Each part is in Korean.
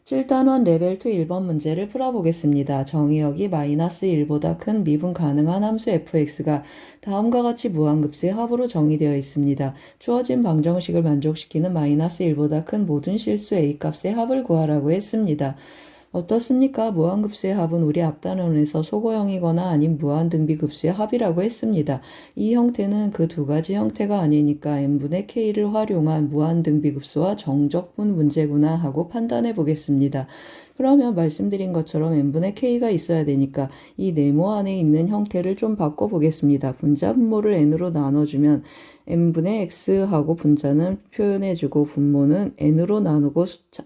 7단원 레벨 2 1번 문제를 풀어보겠습니다. 정의역이 마이너스 1보다 큰 미분 가능한 함수 fx가 다음과 같이 무한급수의 합으로 정의되어 있습니다. 주어진 방정식을 만족시키는 마이너스 1보다 큰 모든 실수 a 값의 합을 구하라고 했습니다. 어떻습니까? 무한급수의 합은 우리 앞단원에서 소거형이거나 아닌 무한등비급수의 합이라고 했습니다. 이 형태는 그 두 가지 형태가 아니니까 n분의 k를 활용한 무한등비급수와 정적분 문제구나 하고 판단해 보겠습니다. 그러면 말씀드린 것처럼 n분의 k가 있어야 되니까 이 네모 안에 있는 형태를 좀 바꿔보겠습니다. 분자 분모를 n으로 나눠주면 n분의 x하고 분자는 표현해주고 분모는 n으로 나누고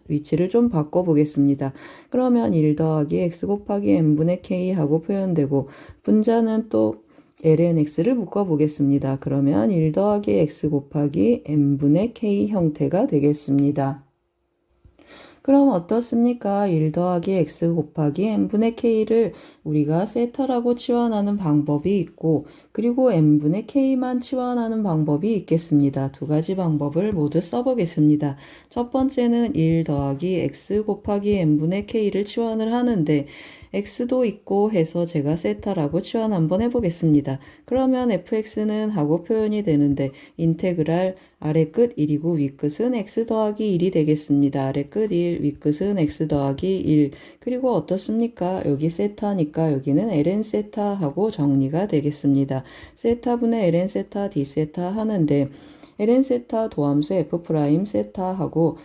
위치를 좀 바꿔보겠습니다. 그러면 1 더하기 x 곱하기 n분의 k하고 표현되고 분자는 또 ln x를 묶어보겠습니다. 그러면 1 더하기 x 곱하기 n분의 k 형태가 되겠습니다. 그럼 어떻습니까? 1 더하기 x 곱하기 n분의 k를 우리가 세타라고 치환하는 방법이 있고 그리고 n분의 k만 치환하는 방법이 있겠습니다. 두 가지 방법을 모두 써보겠습니다. 첫 번째는 1 더하기 x 곱하기 n분의 k를 치환을 하는데 x도 있고 해서 제가 세타라고 치환 한번 해보겠습니다. 그러면 fx는 하고 표현이 되는데 인테그랄 아래 끝 1이고 위 끝은 x 더하기 1이 되겠습니다. 아래 끝 1, 위 끝은 x 더하기 1. 그리고 어떻습니까? 여기 세타니까 여기는 ln 세타 하고 정리가 되겠습니다. 세타분의 ln 세타 d 세타 하는데 ln 세타 도함수 f 프라임 세타 하고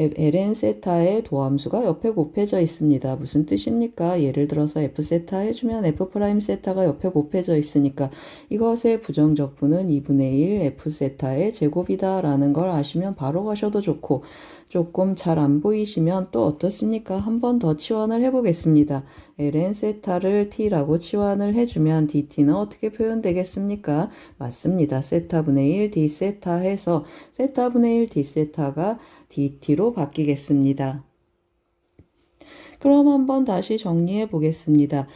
ln 세타의 도함수가 옆에 곱해져 있습니다. 무슨 뜻입니까? 예를 들어서 f 세타 해주면 f 프라임 세타가 옆에 곱해져 있으니까 이것의 부정적분은 2분의 1 f 세타의 제곱이다 라는 걸 아시면 바로 가셔도 좋고 조금 잘 안 보이시면 또 어떻습니까? 한 번 더 치환을 해보겠습니다. ln 세타를 t라고 치환을 해주면 dt는 어떻게 표현되겠습니까? 맞습니다. 세타분의 1 d 세타 해서 세타분의 1 d 세타가 dt로 바뀌겠습니다. 그럼 한번 다시 정리해 보겠습니다.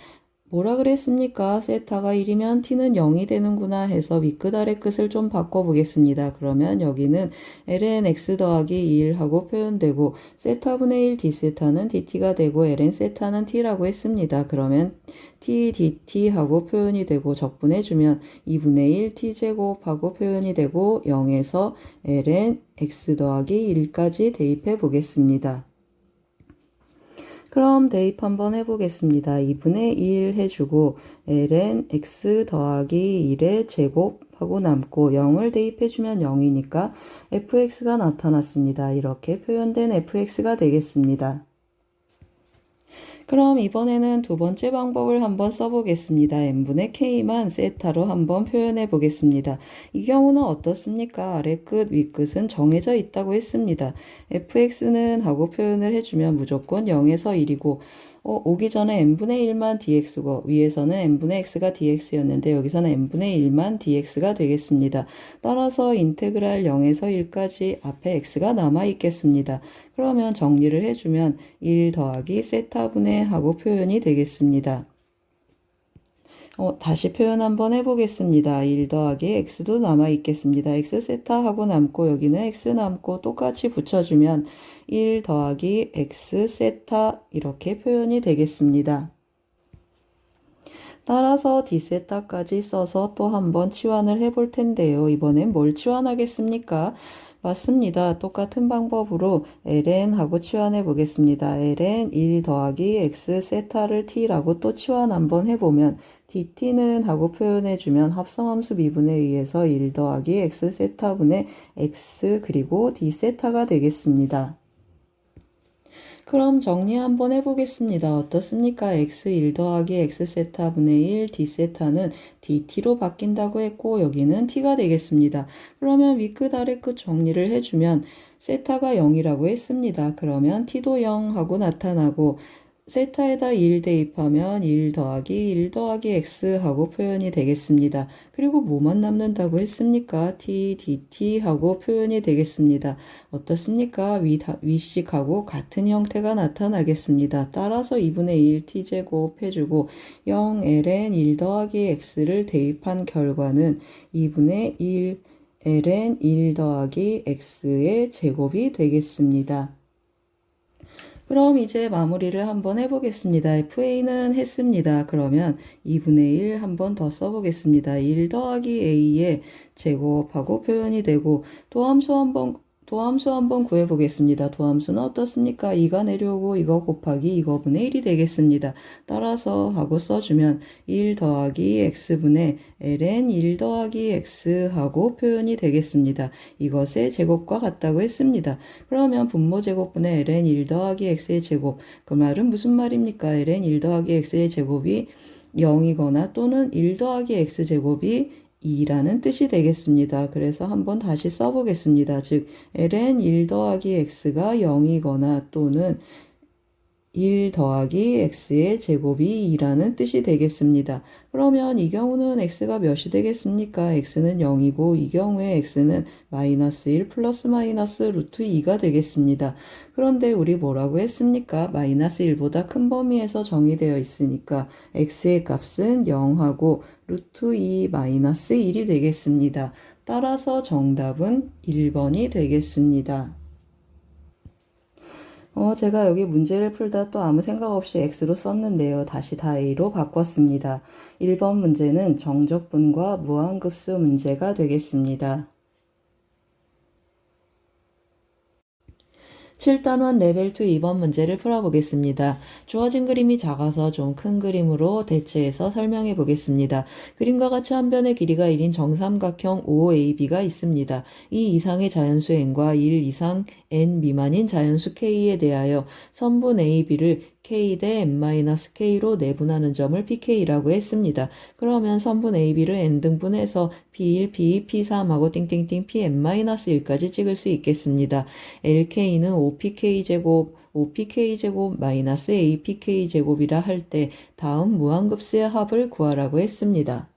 뭐라 그랬습니까? 세타가 1이면 t는 0이 되는구나 해서 위끝 아래 끝을 좀 바꿔보겠습니다. 그러면 여기는 ln x 더하기 1 하고 표현되고 세타분의 1 d세타는 dt가 되고 ln 세타는 t라고 했습니다. 그러면 t dt 하고 표현이 되고 적분해주면 2분의 1 t제곱 하고 표현이 되고 0에서 ln x 더하기 1까지 대입해 보겠습니다. 그럼 대입 한번 해보겠습니다. 2분의 1 해주고 ln x 더하기 1의 제곱하고 남고 0을 대입해주면 0이니까 fx가 나타났습니다. 이렇게 표현된 fx가 되겠습니다. 그럼 이번에는 두 번째 방법을 한번 써보겠습니다. n분의 k만 세타로 한번 표현해 보겠습니다. 이 경우는 어떻습니까? 아래 끝, 위 끝은 정해져 있다고 했습니다. fx는 하고 표현을 해주면 무조건 0에서 1이고 오기 전에 n분의 1만 dx고 위에서는 n분의 x가 dx였는데 여기서는 n분의 1만 dx가 되겠습니다. 따라서 인테그랄 0에서 1까지 앞에 x가 남아 있겠습니다. 그러면 정리를 해주면 1 더하기 세타분의 하고 표현이 되겠습니다. 다시 표현 한번 해보겠습니다. 1 더하기 x도 남아 있겠습니다. x 세타 하고 남고 여기는 x 남고 똑같이 붙여주면 1 더하기 x 세타 이렇게 표현이 되겠습니다. 따라서 d세타까지 써서 또 한번 치환을 해볼 텐데요. 이번엔 뭘 치환하겠습니까? 맞습니다. 똑같은 방법으로 ln 하고 치환해 보겠습니다. ln 1 더하기 x 세타를 t라고 또 치환 한번 해보면 dt는 하고 표현해주면 합성함수 미분에 의해서 1 더하기 x 세타분의 x 그리고 d 세타가 되겠습니다. 그럼 정리 한번 해보겠습니다. 어떻습니까? x 1 더하기 x 세타분의 1 d 세타는 dt로 바뀐다고 했고 여기는 t가 되겠습니다. 그러면 위끝 아래끝 정리를 해주면 세타가 0이라고 했습니다. 그러면 t도 0 하고 나타나고 세타에다 1 대입하면 1 더하기 1 더하기 x 하고 표현이 되겠습니다. 그리고 뭐만 남는다고 했습니까? t, dt 하고 표현이 되겠습니다. 어떻습니까? 위식하고 같은 형태가 나타나겠습니다. 따라서 2분의 1 t제곱 해주고 0 ln 1 더하기 x를 대입한 결과는 2분의 1 ln 1 더하기 x의 제곱이 되겠습니다. 그럼 이제 마무리를 한번 해보겠습니다. FA는 했습니다. 그러면 2분의 1 한번 더 써보겠습니다. 1 더하기 A의 제곱하고 표현이 되고 도함수 한번 구해보겠습니다. 도함수는 어떻습니까? 2가 내려오고 이거 곱하기 이거분의 1이 되겠습니다. 따라서 하고 써주면 1 더하기 x분의 ln 1 더하기 x 하고 표현이 되겠습니다. 이것의 제곱과 같다고 했습니다. 그러면 분모 제곱분의 ln 1 더하기 x의 제곱. 그 말은 무슨 말입니까? ln 1 더하기 x의 제곱이 0이거나 또는 1 더하기 x제곱이 2라는 뜻이 되겠습니다. 그래서 한번 다시 써보겠습니다. 즉 ln 1 더하기 x가 0이거나 또는 1 더하기 x의 제곱이 2라는 뜻이 되겠습니다. 그러면 이 경우는 x가 몇이 되겠습니까? x는 0이고 이 경우에 x는 마이너스 1 플러스 마이너스 루트 2가 되겠습니다. 그런데 우리 뭐라고 했습니까? 마이너스 1보다 큰 범위에서 정의되어 있으니까 x의 값은 0하고 루트 2 마이너스 1이 되겠습니다. 따라서 정답은 1번이 되겠습니다. 제가 여기 문제를 풀다 또 아무 생각 없이 X로 썼는데요. 다시 다 A로 바꿨습니다. 1번 문제는 정적분과 무한급수 문제가 되겠습니다. 7단원 레벨 2 2번 문제를 풀어보겠습니다. 주어진 그림이 작아서 좀 큰 그림으로 대체해서 설명해 보겠습니다. 그림과 같이 한 변의 길이가 1인 정삼각형 OAB가 있습니다. 이 이상의 자연수 n과 1 이상 n 미만인 자연수 k에 대하여 선분 AB를 k 대 n-k로 내분하는 점을 pk라고 했습니다. 그러면 선분 AB를 n등분해서 p1, p2, p3하고 띵띵띵 pn-1까지 찍을 수 있겠습니다. LK는 OPK제곱, OPK제곱 마이너스 APK제곱이라 할 때 다음 무한급수의 합을 구하라고 했습니다.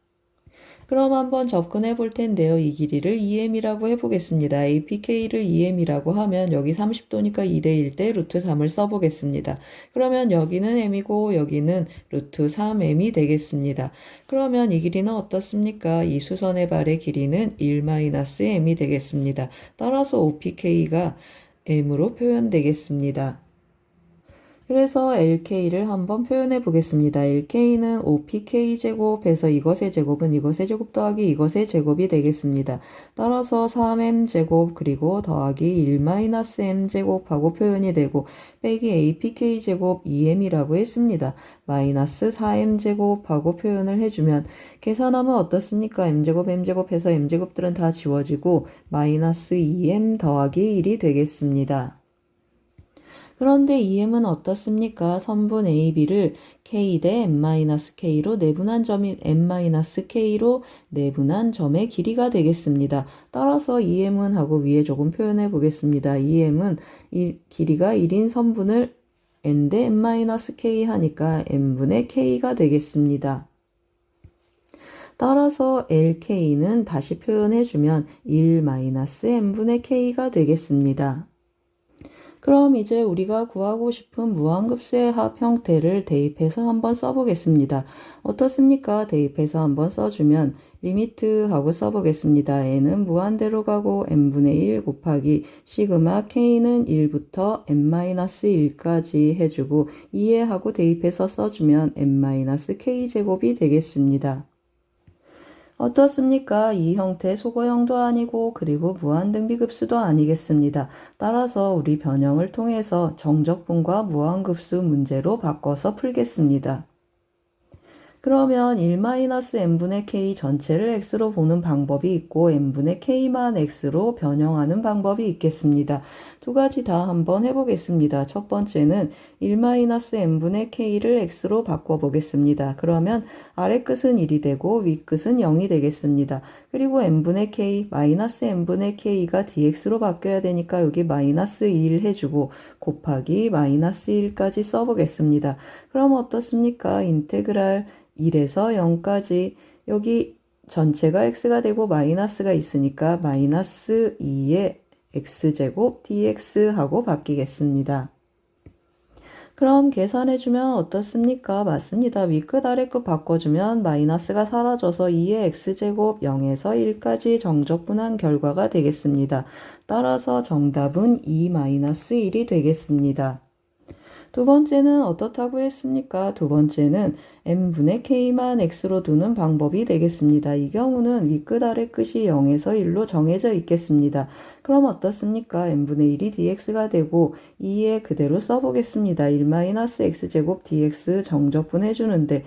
그럼 한번 접근해 볼 텐데요. 이 길이를 2m이라고 해보겠습니다. APK를 2m이라고 하면 여기 30도니까 2대1 때 루트 3을 써보겠습니다. 그러면 여기는 m이고 여기는 루트 3m이 되겠습니다. 그러면 이 길이는 어떻습니까? 이 수선의 발의 길이는 1-m이 되겠습니다. 따라서 OPK가 m으로 표현되겠습니다. 그래서 LK를 한번 표현해 보겠습니다. LK는 OPK제곱에서 이것의 제곱은 이것의 제곱 더하기 이것의 제곱이 되겠습니다. 따라서 3m제곱 그리고 더하기 1-m제곱하고 표현이 되고 빼기 APK제곱 2m이라고 했습니다. 마이너스 4m제곱하고 표현을 해주면 계산하면 어떻습니까? m제곱 m제곱해서 m제곱들은 다 지워지고 마이너스 2m 더하기 1이 되겠습니다. 그런데 EM은 어떻습니까? 선분 AB를 K 대 n-K로 내분한 점이 n-K로 내분한 점의 길이가 되겠습니다. 따라서 EM은 하고 위에 조금 표현해 보겠습니다. EM은 길이가 1인 선분을 n 대 n-K 하니까 n분의 K가 되겠습니다. 따라서 LK는 다시 표현해주면 1-n분의 K가 되겠습니다. 그럼 이제 우리가 구하고 싶은 무한급수의 합 형태를 대입해서 한번 써보겠습니다. 어떻습니까? 대입해서 한번 써주면 리미트 하고 써보겠습니다. n은 무한대로 가고 n분의 1 곱하기 시그마 k는 1부터 n-1까지 해주고 이해하고 대입해서 써주면 n-k제곱이 되겠습니다. 어떻습니까? 이 형태 소거형도 아니고 그리고 무한등비급수도 아니겠습니다. 따라서 우리 변형을 통해서 정적분과 무한급수 문제로 바꿔서 풀겠습니다. 그러면 1-n분의 k 전체를 x로 보는 방법이 있고 n분의 k만 x로 변형하는 방법이 있겠습니다. 두 가지 다 한번 해보겠습니다. 첫 번째는 1-n분의 k를 x로 바꿔보겠습니다. 그러면 아래 끝은 1이 되고 위 끝은 0이 되겠습니다. 그리고 n분의 k, 마이너스 n분의 k가 dx로 바뀌어야 되니까 여기 마이너스 1 해주고 곱하기 마이너스 1까지 써보겠습니다. 그럼 어떻습니까? 인테그랄 1에서 0까지 여기 전체가 x가 되고 마이너스가 있으니까 마이너스 2의 x제곱 dx하고 바뀌겠습니다. 그럼 계산해주면 어떻습니까? 맞습니다. 위끝 아래끝 바꿔주면 마이너스가 사라져서 2의 x제곱 0에서 1까지 정적분한 결과가 되겠습니다. 따라서 정답은 2-1이 되겠습니다. 두 번째는 어떻다고 했습니까? 두 번째는 n분의 k만 x로 두는 방법이 되겠습니다. 이 경우는 윗끝 아래끝이 0에서 1로 정해져 있겠습니다. 그럼 어떻습니까? n분의 1이 dx가 되고 2에 그대로 써보겠습니다. 1-x제곱 dx 정적분 해주는데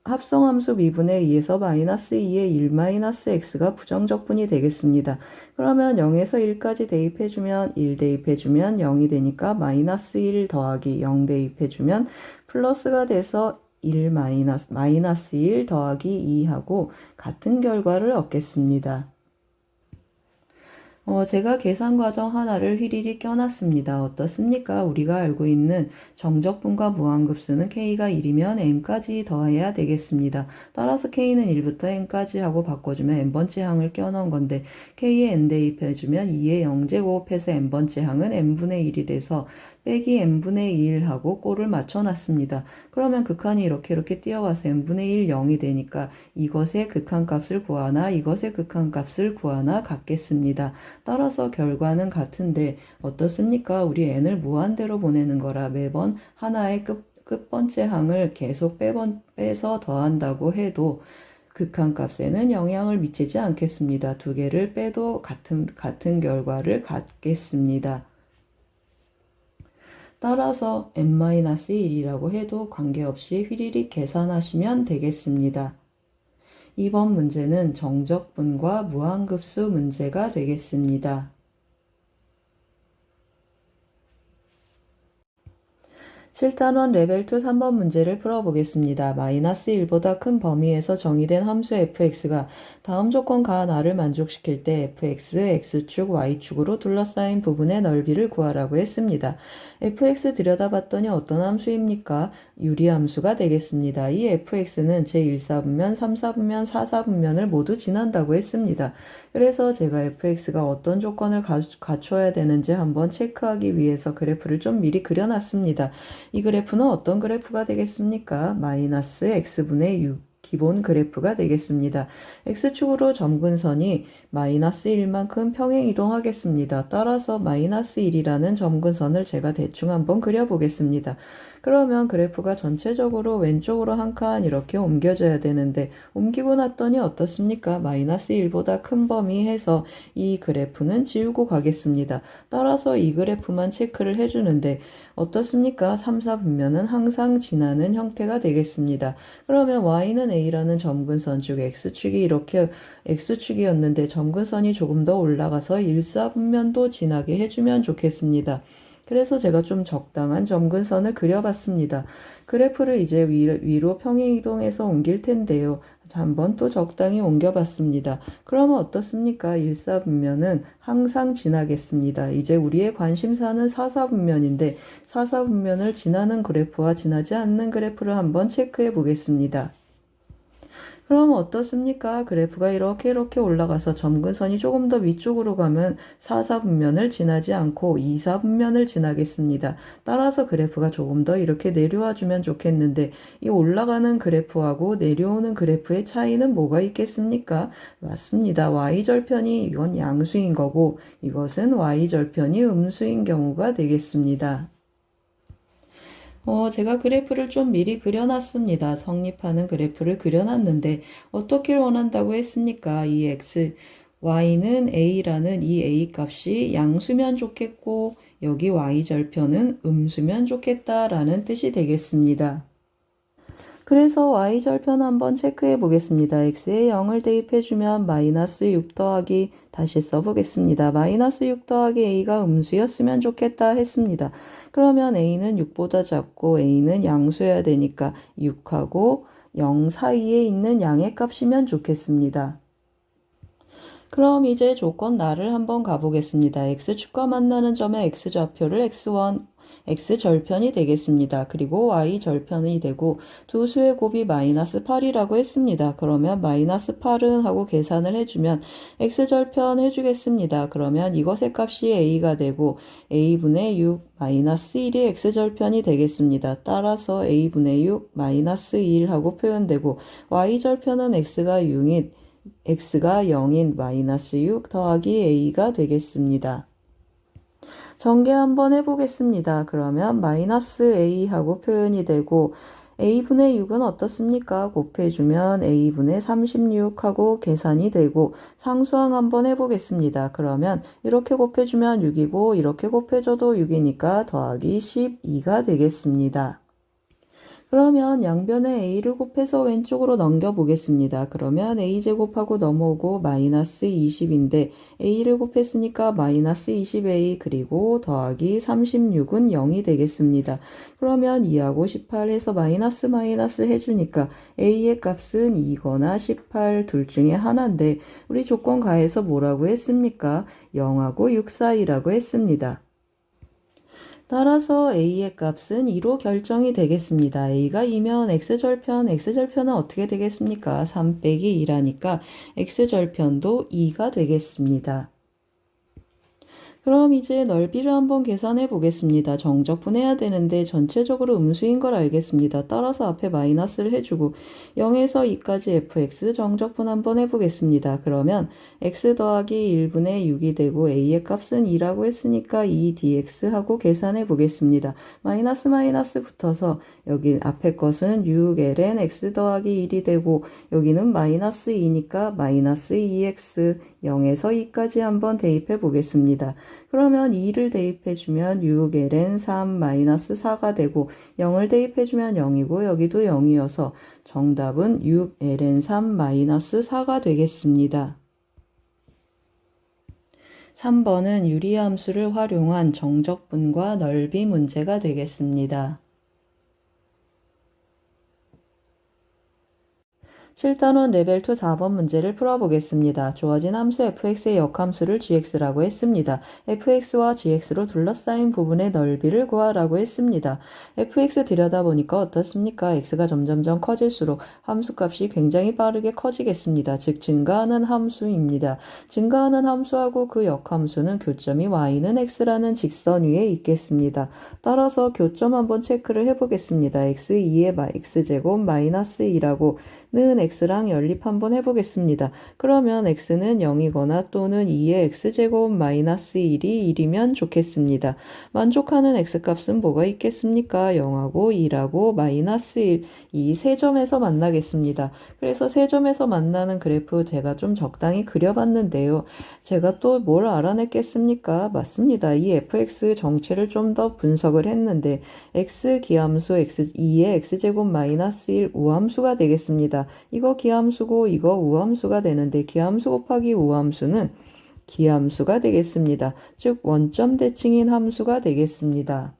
합성함수 미분의 2에서 마이너스 2의 1-x가 부정적분이 되겠습니다. 그러면 0에서 1까지 대입해주면 1 대입해주면 0이 되니까 마이너스 1 더하기 0 대입해주면 플러스가 돼서 1 더하기 2하고 같은 결과를 얻겠습니다. 제가 계산 과정 하나를 휘리릭 껴놨습니다. 어떻습니까? 우리가 알고 있는 정적분과 무한급수는 k가 1이면 n까지 더해야 되겠습니다. 따라서 k는 1부터 n까지 하고 바꿔주면 n번째 항을 껴넣은 건데 k에 n 대입해주면 2에 0제곱해서 n번째 항은 n분의 1이 돼서 빼기 n분의 1 하고 꼴을 맞춰놨습니다. 그러면 극한이 이렇게 뛰어와서 n분의 1 0이 되니까 이것의 극한값을 구하나 이것의 극한값을 구하나 같겠습니다. 따라서 결과는 같은데 어떻습니까? 우리 n을 무한대로 보내는 거라 매번 하나의 끝번째 항을 계속 빼서 더한다고 해도 극한값에는 영향을 미치지 않겠습니다. 두 개를 빼도 같은 결과를 갖겠습니다. 따라서 n-1이라고 해도 관계없이 휘리릭 계산하시면 되겠습니다. 이번 문제는 정적분과 무한급수 문제가 되겠습니다. 7단원 레벨 2 3번 문제를 풀어보겠습니다. 마이너스 1보다 큰 범위에서 정의된 함수 fx가 다음 조건 가한 r을 만족시킬 때 fx, x축, y축으로 둘러싸인 부분의 넓이를 구하라고 했습니다. fx 들여다봤더니 어떤 함수입니까? 유리함수가 되겠습니다. 이 fx는 제1사분면, 3사분면, 4사분면을 모두 지난다고 했습니다. 그래서 제가 fx가 어떤 조건을 갖춰야 되는지 한번 체크하기 위해서 그래프를 좀 미리 그려놨습니다. 이 그래프는 어떤 그래프가 되겠습니까? 마이너스 x분의 6 기본 그래프가 되겠습니다. x축으로 점근선이 마이너스 1만큼 평행 이동하겠습니다. 따라서 마이너스 1이라는 점근선을 제가 대충 한번 그려보겠습니다. 그러면 그래프가 전체적으로 왼쪽으로 한 칸 이렇게 옮겨져야 되는데 옮기고 났더니 어떻습니까? 마이너스 1보다 큰 범위 해서 이 그래프는 지우고 가겠습니다. 따라서 이 그래프만 체크를 해주는데 어떻습니까? 3, 4분면은 항상 지나는 형태가 되겠습니다. 그러면 y는 a라는 점근선 즉 x축이 이렇게 x축이었는데 점근선이 조금 더 올라가서 1, 4분면도 지나게 해주면 좋겠습니다. 그래서 제가 좀 적당한 점근선을 그려봤습니다. 그래프를 이제 위로 평행 이동해서 옮길 텐데요. 한번 또 적당히 옮겨봤습니다. 그러면 어떻습니까? 1사분면은 항상 지나겠습니다. 이제 우리의 관심사는 4사분면인데 4사분면을 지나는 그래프와 지나지 않는 그래프를 한번 체크해 보겠습니다. 그럼 어떻습니까? 그래프가 이렇게 올라가서 점근선이 조금 더 위쪽으로 가면 4사분면을 지나지 않고 2사분면을 지나겠습니다. 따라서 그래프가 조금 더 이렇게 내려와 주면 좋겠는데 이 올라가는 그래프하고 내려오는 그래프의 차이는 뭐가 있겠습니까? 맞습니다. y절편이 이건 양수인 거고 이것은 y절편이 음수인 경우가 되겠습니다. 제가 그래프를 좀 미리 그려놨습니다. 성립하는 그래프를 그려놨는데 어떻게 원한다고 했습니까? 이 y는 a라는 이 a 값이 양수면 좋겠고 여기 y절편은 음수면 좋겠다라는 뜻이 되겠습니다. 그래서 y절편 한번 체크해 보겠습니다. x에 0을 대입해주면 마이너스 6 더하기 다시 써보겠습니다. 마이너스 6 더하기 a가 음수였으면 좋겠다 했습니다. 그러면 a는 6보다 작고 a는 양수여야 되니까 6하고 0 사이에 있는 양의 값이면 좋겠습니다. 그럼 이제 조건 나를 한번 가보겠습니다. x축과 만나는 점의 x좌표를 x1, x절편이 되겠습니다. 그리고 y절편이 되고 두 수의 곱이 마이너스 8이라고 했습니다. 그러면 마이너스 8은 하고 계산을 해주면 x절편 해주겠습니다. 그러면 이것의 값이 a가 되고 a분의 6 마이너스 1이 x절편이 되겠습니다. 따라서 a분의 6 마이너스 1 하고 표현되고 y절편은 x가 0인 마이너스 6 더하기 a가 되겠습니다. 전개 한번 해보겠습니다. 그러면 마이너스 a하고 표현이 되고 a분의 6은 어떻습니까? 곱해주면 a분의 36하고 계산이 되고 상수항 한번 해보겠습니다. 그러면 이렇게 곱해주면 6이고 이렇게 곱해줘도 6이니까 더하기 12가 되겠습니다. 그러면 양변에 a를 곱해서 왼쪽으로 넘겨보겠습니다. 그러면 a제곱하고 넘어오고 마이너스 20인데 a를 곱했으니까 마이너스 20a 그리고 더하기 36은 0이 되겠습니다. 그러면 2하고 18 해서 마이너스 마이너스 해주니까 a의 값은 2거나 18 둘 중에 하나인데 우리 조건 가해서 뭐라고 했습니까? 0하고 6 사이라고 했습니다. 따라서 a의 값은 2로 결정이 되겠습니다. a가 2면 x절편은 어떻게 되겠습니까? 3 빼기 2라니까 x절편도 2가 되겠습니다. 그럼 이제 넓이를 한번 계산해 보겠습니다. 정적분해야 되는데 전체적으로 음수인 걸 알겠습니다. 따라서 앞에 마이너스를 해주고 0에서 2까지 fx 정적분 한번 해보겠습니다. 그러면 x 더하기 1분의 6이 되고 a의 값은 2라고 했으니까 2dx 하고 계산해 보겠습니다. 마이너스 마이너스 붙어서 여기 앞에 것은 6ln x 더하기 1이 되고 여기는 마이너스 2니까 마이너스 2x 0에서 2까지 한번 대입해 보겠습니다. 그러면 2를 대입해주면 6ln 3-4가 되고 0을 대입해주면 0이고 여기도 0이어서 정답은 6ln 3-4가 되겠습니다. 3번은 유리함수를 활용한 정적분과 넓이 문제가 되겠습니다. 7단원 레벨 2 4번 문제를 풀어보겠습니다. 주어진 함수 fx의 역함수를 gx라고 했습니다. fx와 gx로 둘러싸인 부분의 넓이를 구하라고 했습니다. fx 들여다보니까 어떻습니까? x가 점점점 커질수록 함수값이 굉장히 빠르게 커지겠습니다. 즉 증가하는 함수입니다. 증가하는 함수하고 그 역함수는 교점이 y는 x라는 직선 위에 있겠습니다. 따라서 교점 한번 체크를 해보겠습니다. x2의 x제곱 마이너스 2라고 는 x랑 연립 한번 해보겠습니다. 그러면 x는 0이거나 또는 2의 x제곱 마이너스 1이 1이면 좋겠습니다. 만족하는 x값은 뭐가 있겠습니까? 0하고 2라고 마이너스 1, 이 세 점에서 만나겠습니다. 그래서 세 점에서 만나는 그래프 제가 좀 적당히 그려봤는데요. 제가 또 뭘 알아냈겠습니까? 맞습니다. 이 fx 정체를 좀 더 분석을 했는데 x 기함수 x2의 x제곱 마이너스 1 우함수가 되겠습니다. 이거 기함수고 이거 우함수가 되는데 기함수 곱하기 우함수는 기함수가 되겠습니다. 즉 원점 대칭인 함수가 되겠습니다.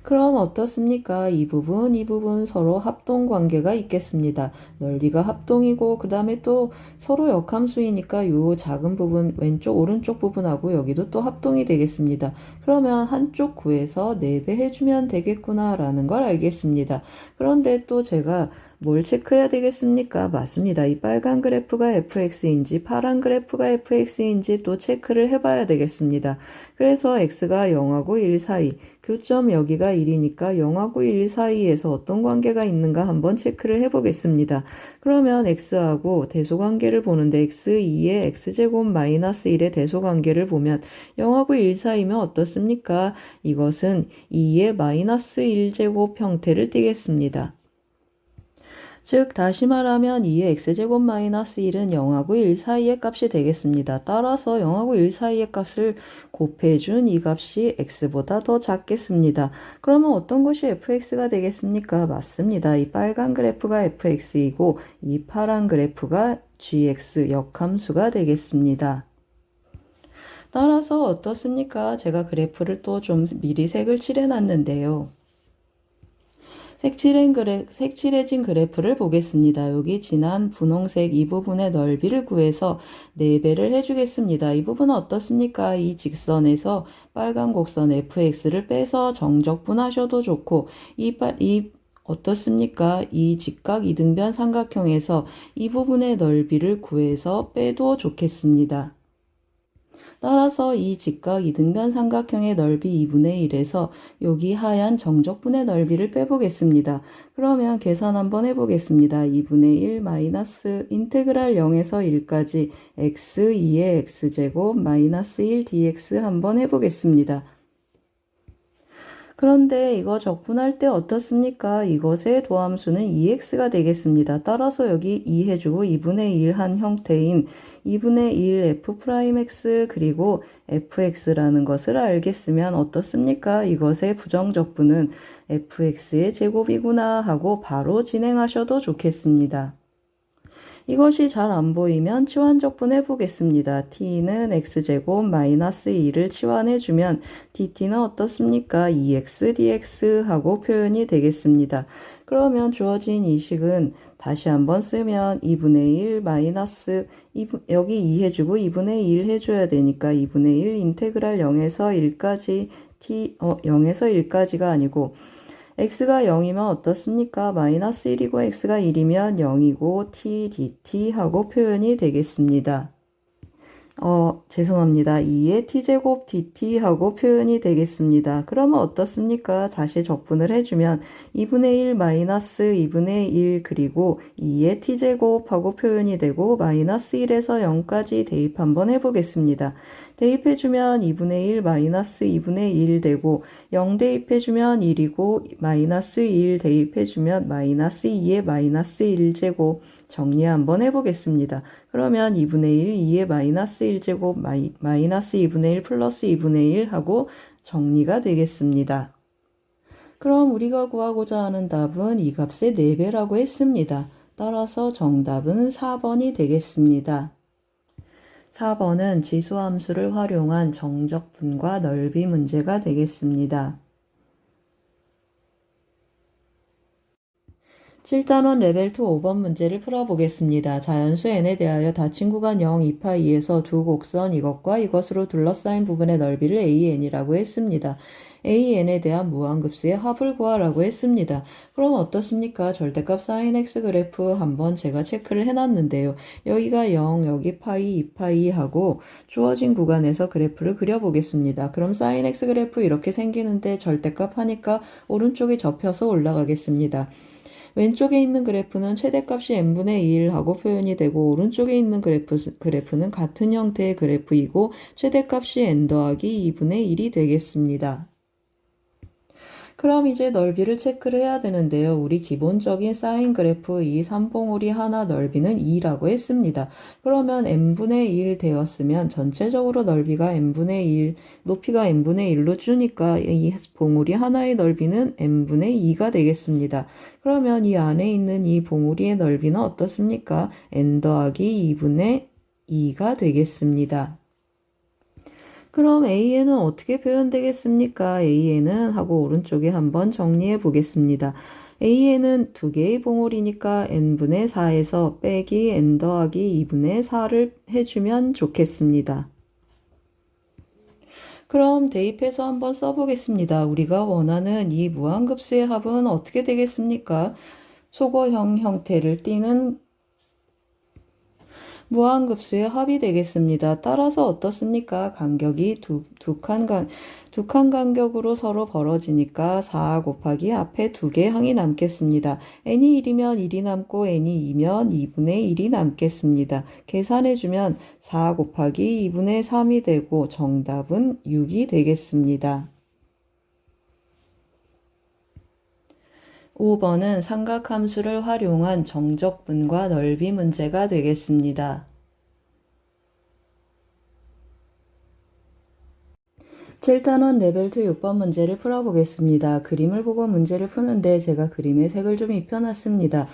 그럼 어떻습니까? 이 부분 서로 합동 관계가 있겠습니다. 넓이가 합동이고 그 다음에 또 서로 역함수이니까 요 작은 부분 왼쪽 오른쪽 부분하고 여기도 또 합동이 되겠습니다. 그러면 한쪽 구해서 4배 해주면 되겠구나 라는 걸 알겠습니다. 그런데 또 제가 뭘 체크해야 되겠습니까? 맞습니다. 이 빨간 그래프가 fx인지 파란 그래프가 fx인지 또 체크를 해봐야 되겠습니다. 그래서 x가 0하고 1 사이, 교점 여기가 1이니까 0하고 1 사이에서 어떤 관계가 있는가 한번 체크를 해보겠습니다. 그러면 x하고 대소관계를 보는데 x2의 x제곱 마이너스 1의 대소관계를 보면 0하고 1 사이면 어떻습니까? 이것은 2의 마이너스 1제곱 형태를 띠겠습니다. 즉 다시 말하면 2의 x제곱 마이너스 1은 0하고 1 사이의 값이 되겠습니다. 따라서 0하고 1 사이의 값을 곱해준 이 값이 x보다 더 작겠습니다. 그러면 어떤 것이 fx가 되겠습니까? 맞습니다. 이 빨간 그래프가 fx이고 이 파란 그래프가 gx 역함수가 되겠습니다. 따라서 어떻습니까? 제가 그래프를 또 좀 미리 색을 칠해놨는데요. 색칠해진 그래프를 보겠습니다. 여기 진한 분홍색 이 부분의 넓이를 구해서 4배를 해주겠습니다. 이 부분은 어떻습니까? 이 직선에서 빨간 곡선 fx를 빼서 정적분하셔도 좋고 어떻습니까? 이 직각 이등변 삼각형에서 이 부분의 넓이를 구해서 빼도 좋겠습니다. 따라서 이 직각 이등변 삼각형의 넓이 2분의 1에서 여기 하얀 정적분의 넓이를 빼보겠습니다. 그러면 계산 한번 해보겠습니다. 2분의 1 마이너스 인테그랄 0에서 1까지 x 2의 x제곱 마이너스 1 dx 한번 해보겠습니다. 그런데 이거 적분할 때 어떻습니까? 이것의 도함수는 2x가 되겠습니다. 따라서 여기 2 해주고 2분의 1 한 형태인 2분의 1 f'x 그리고 fx라는 것을 알겠으면 어떻습니까? 이것의 부정적분은 fx의 제곱이구나 하고 바로 진행하셔도 좋겠습니다. 이것이 잘 안 보이면 치환적분 해보겠습니다. t는 x제곱 마이너스 2를 치환해주면 dt는 어떻습니까? 2x dx 하고 표현이 되겠습니다. 그러면 주어진 이 식은 다시 한번 쓰면 2분의 1 마이너스 여기 2 해주고 2분의 1 해줘야 되니까 2분의 1 인테그랄 0에서 1까지 0에서 1까지가 아니고 x가 0이면 어떻습니까? 마이너스 1이고 x가 1이면 0이고 t dt 하고 표현이 되겠습니다. 죄송합니다. 2의 t제곱 dt 하고 표현이 되겠습니다. 그러면 어떻습니까? 다시 적분을 해주면 2분의 1 마이너스 2분의 1 그리고 2의 t제곱 하고 표현이 되고 마이너스 1에서 0까지 대입 한번 해보겠습니다. 대입해주면 2분의 1 마이너스 2분의 1 되고 0 대입해주면 1이고 마이너스 1 대입해주면 마이너스 2의 마이너스 1제곱 정리 한번 해보겠습니다. 그러면 2분의 1, 2의 마이너스 1제곱 마이너스 2분의 1 플러스 2분의 1 하고 정리가 되겠습니다. 그럼 우리가 구하고자 하는 답은 이 값의 4배라고 했습니다. 따라서 정답은 4번이 되겠습니다. 4번은 지수함수를 활용한 정적분과 넓이 문제가 되겠습니다. 7단원 레벨 2 5번 문제를 풀어보겠습니다. 자연수 n에 대하여 닫힌 구간 0, 2파 2에서 두 곡선 이것과 이것으로 둘러싸인 부분의 넓이를 an이라고 했습니다. an에 대한 무한급수의 합을 구하라고 했습니다. 그럼 어떻습니까? 절대값 sin x 그래프 한번 제가 체크를 해놨는데요. 여기가 0, 여기 파이, 2파이 하고 주어진 구간에서 그래프를 그려보겠습니다. 그럼 sin x 그래프 이렇게 생기는데 절대값 하니까 오른쪽이 접혀서 올라가겠습니다. 왼쪽에 있는 그래프는 최대값이 n분의 1 하고 표현이 되고 오른쪽에 있는 그래프는 같은 형태의 그래프이고 최대값이 n 더하기 2분의 1이 되겠습니다. 그럼 이제 넓이를 체크를 해야 되는데요. 우리 기본적인 사인 그래프 이 삼봉우리 하나 넓이는 2라고 했습니다. 그러면 n분의 1 되었으면 전체적으로 넓이가 n분의 1, 높이가 n분의 1로 주니까 이 봉우리 하나의 넓이는 n분의 2가 되겠습니다. 그러면 이 안에 있는 이 봉우리의 넓이는 어떻습니까? n 더하기 2분의 2가 되겠습니다. 그럼 AN은 어떻게 표현되겠습니까? AN은 하고 오른쪽에 한번 정리해 보겠습니다. AN은 두 개의 봉우리니까 n분의 4에서 빼기 n 더하기 2분의 4를 해주면 좋겠습니다. 그럼 대입해서 한번 써보겠습니다. 우리가 원하는 이 무한급수의 합은 어떻게 되겠습니까? 소거형 형태를 띠는 무한급수의 합이 되겠습니다. 따라서 어떻습니까? 간격이 두 칸 간격으로 서로 벌어지니까 4 곱하기 앞에 2개 항이 남겠습니다. n이 1이면 1이 남고 n이 2면 2분의 1이 남겠습니다. 계산해주면 4 곱하기 2분의 3이 되고 정답은 6이 되겠습니다. 5번은 삼각함수를 활용한 정적분과 넓이 문제가 되겠습니다. 7단원 레벨 2 6번 문제를 풀어보겠습니다. 그림을 보고 문제를 푸는데 제가 그림에 색을 좀 입혀놨습니다.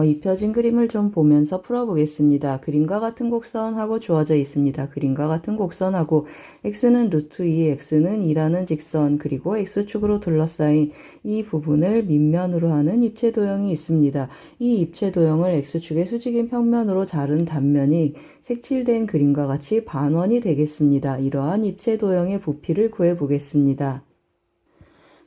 입혀진 그림을 좀 보면서 풀어보겠습니다. 그림과 같은 곡선하고 주어져 있습니다. 그림과 같은 곡선하고 x는 루트 2, x는 2라는 직선 그리고 x축으로 둘러싸인 이 부분을 밑면으로 하는 입체 도형이 있습니다. 이 입체 도형을 x축의 수직인 평면으로 자른 단면이 색칠된 그림과 같이 반원이 되겠습니다. 이러한 입체 도형의 부피를 구해보겠습니다.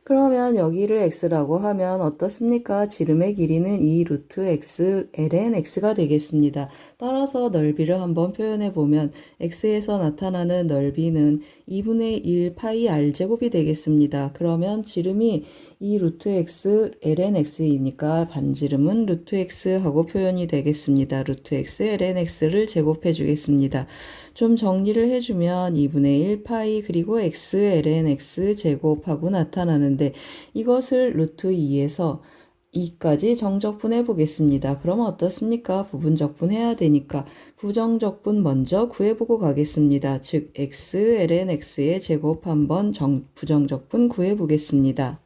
그러면 여기를 x라고 하면 어떻습니까? 지름의 길이는 2 루트 x ln x가 되겠습니다. 따라서 넓이를 한번 표현해 보면 x에서 나타나는 넓이는 2분의 1 파이 r제곱이 되겠습니다. 그러면 지름이 2 루트 x ln x이니까 반지름은 루트 x 하고 표현이 되겠습니다. 루트 x ln x를 제곱해 주겠습니다. 좀 정리를 해주면 2분의 1 파이 그리고 x ln x 제곱하고 나타나는데 이것을 루트 2에서 2까지 정적분해 보겠습니다. 그러면 어떻습니까? 부분적분 해야 되니까 부정적분 먼저 구해보고 가겠습니다. 즉 x ln x의 제곱 한번 부정적분 구해보겠습니다.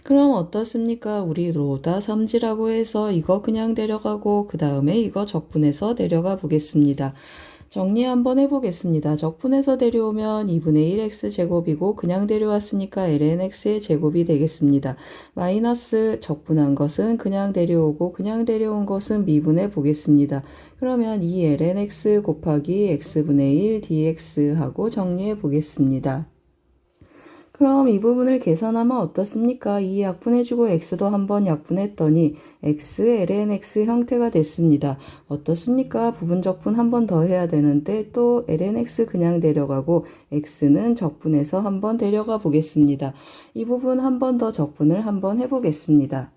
그럼 어떻습니까? 우리 로다 삼지라고 해서 이거 그냥 데려가고 그 다음에 이거 적분해서 데려가 보겠습니다. 정리 한번 해보겠습니다. 적분해서 데려오면 2분의 1x 제곱이고 그냥 데려왔으니까 ln x의 제곱이 되겠습니다. 마이너스 적분한 것은 그냥 데려오고 그냥 데려온 것은 미분해 보겠습니다. 그러면 2 ln x 곱하기 x분의 1 dx 하고 정리해 보겠습니다. 그럼 이 부분을 계산하면 어떻습니까? 2 약분해주고 x도 한번 약분했더니 x, ln x 형태가 됐습니다. 어떻습니까? 부분적분 한번 더 해야 되는데 또 ln x 그냥 데려가고 x는 적분해서 한번 데려가 보겠습니다. 이 부분 한번 더 적분을 한번 해보겠습니다.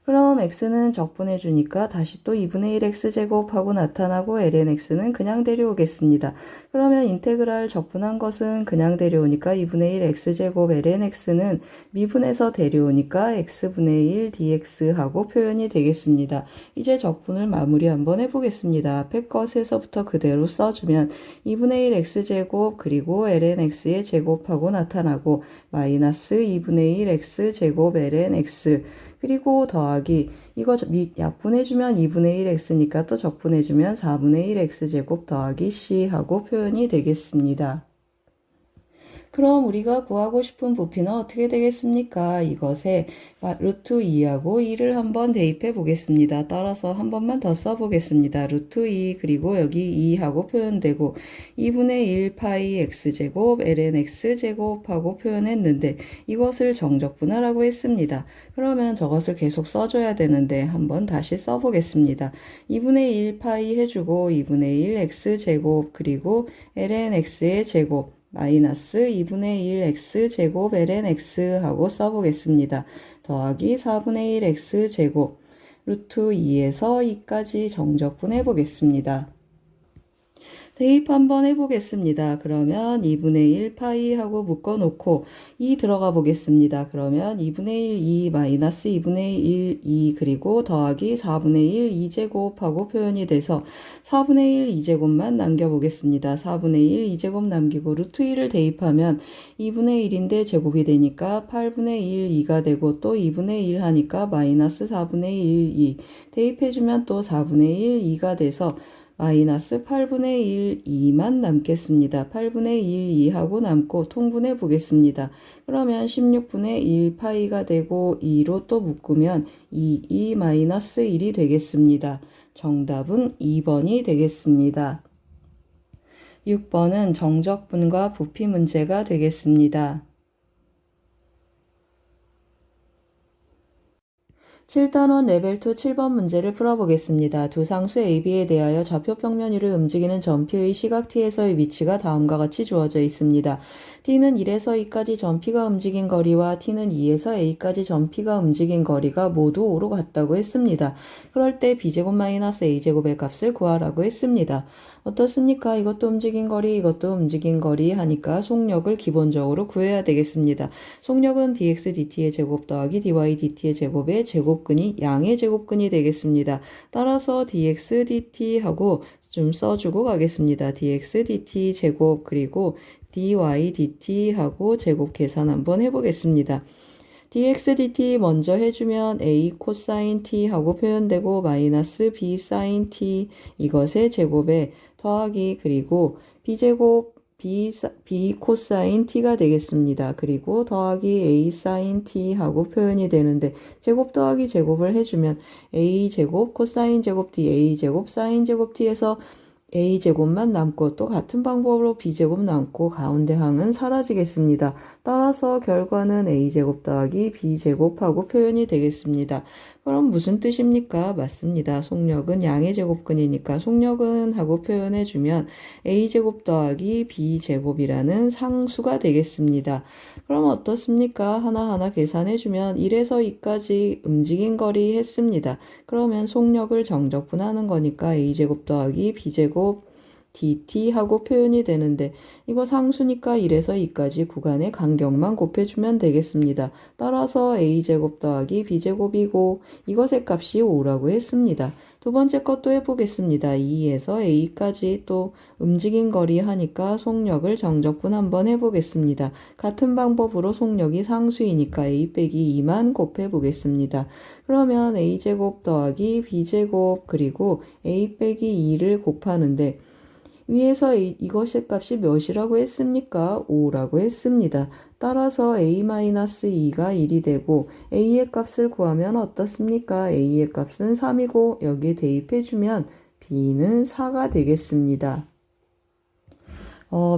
그럼 x는 적분해 주니까 다시 또 2분의 1 x제곱하고 나타나고 ln x는 그냥 데려오겠습니다. 그러면 인테그랄 적분한 것은 그냥 데려오니까 2분의 1 x제곱 ln x는 미분해서 데려오니까 x분의 1 dx하고 표현이 되겠습니다. 이제 적분을 마무리 한번 해보겠습니다. 앞에 것에서부터 그대로 써주면 2분의 1 x제곱 그리고 ln x의 제곱하고 나타나고 마이너스 2분의 1 x제곱 ln x 그리고 더하기 이거 약분해주면 2분의 1x니까 또 적분해주면 4분의 1x제곱 더하기 c하고 표현이 되겠습니다. 그럼 우리가 구하고 싶은 부피는 어떻게 되겠습니까? 이것에 루트 2하고 2를 한번 대입해 보겠습니다. 따라서 한 번만 더 써보겠습니다. 루트 2 그리고 여기 2하고 표현되고 2분의 1 파이 x제곱 ln x제곱하고 표현했는데 이것을 정적분하라고 했습니다. 그러면 저것을 계속 써줘야 되는데 한번 다시 써보겠습니다. 2분의 1 파이 해주고 2분의 1 x제곱 그리고 ln x의 제곱 마이너스 2분의 1 x제곱 ln x 하고 써보겠습니다. 더하기 4분의 1 x제곱 루트 2에서 2까지 정적분 해보겠습니다. 대입 한번 해보겠습니다. 그러면 2분의 1 파이 하고 묶어놓고 2 들어가 보겠습니다. 그러면 2분의 1 2 마이너스 2분의 1 2 그리고 더하기 4분의 1 2제곱하고 표현이 돼서 4분의 1 2제곱만 남겨보겠습니다. 4분의 1 2제곱 남기고 루트 2를 대입하면 2분의 1인데 제곱이 되니까 8분의 1 2가 되고 또 2분의 1 하니까 마이너스 4분의 1 2 대입해주면 또 4분의 1 2가 돼서 마이너스 8분의 1 2만 남겠습니다. 8분의 1 2하고 남고 통분해 보겠습니다. 그러면 16분의 1 파이가 되고 2로 또 묶으면 2 마이너스 1이 되겠습니다. 정답은 2번이 되겠습니다. 6번은 정적분과 부피 문제가 되겠습니다. 7단원 레벨 2 7번 문제를 풀어보겠습니다. 두 상수 AB에 대하여 좌표 평면 위를 움직이는 점피의 시각 T에서의 위치가 다음과 같이 주어져 있습니다. T는 1에서 2까지 점피가 움직인 거리와 T는 2에서 A까지 점피가 움직인 거리가 모두 5로 같다고 했습니다. 그럴 때 B제곱 마이너스 A제곱의 값을 구하라고 했습니다. 어떻습니까? 이것도 움직인 거리, 이것도 움직인 거리 하니까 속력을 기본적으로 구해야 되겠습니다. 속력은 dx dt의 제곱 더하기 dy dt의 제곱의 제곱근이 양의 제곱근이 되겠습니다. 따라서 dx dt 하고 좀 써주고 가겠습니다. dx dt 제곱 그리고 dy dt 하고 제곱 계산 한번 해보겠습니다. dx dt 먼저 해주면 a 코사인 t 하고 표현되고 마이너스 b 사인 t 이것의 제곱에 더하기 그리고 b제곱 b 코사인 t가 되겠습니다. 그리고 더하기 a 사인 t 하고 표현이 되는데 제곱 더하기 제곱을 해주면 a 제곱 코사인 제곱 d a 제곱 사인 제곱 t에서 a제곱만 남고 또 같은 방법으로 b제곱 남고 가운데 항은 사라지겠습니다. 따라서 결과는 a제곱 더하기 b제곱하고 표현이 되겠습니다. 그럼 무슨 뜻입니까? 맞습니다. 속력은 양의 제곱근이니까 속력은 하고 표현해주면 a제곱 더하기 b제곱이라는 상수가 되겠습니다. 그럼 어떻습니까? 하나하나 계산해주면 1에서 2까지 움직인 거리 했습니다. 그러면 속력을 정적분하는 거니까 a제곱 더하기 b제곱 dt 하고 표현이 되는데 이거 상수니까 1에서 2까지 구간의 간격만 곱해주면 되겠습니다. 따라서 a제곱 더하기 b제곱이고 이것의 값이 5라고 했습니다. 두 번째 것도 해보겠습니다. 2에서 a까지 또 움직인 거리 하니까 속력을 정적분 한번 해보겠습니다. 같은 방법으로 속력이 상수이니까 a 빼기 2만 곱해보겠습니다. 그러면 a제곱 더하기 b제곱 그리고 a 빼기 2를 곱하는데 위에서 이것의 값이 몇이라고 했습니까? 5라고 했습니다. 따라서 a-2가 1이 되고 a의 값을 구하면 어떻습니까? a의 값은 3이고 여기에 대입해주면 b는 4가 되겠습니다.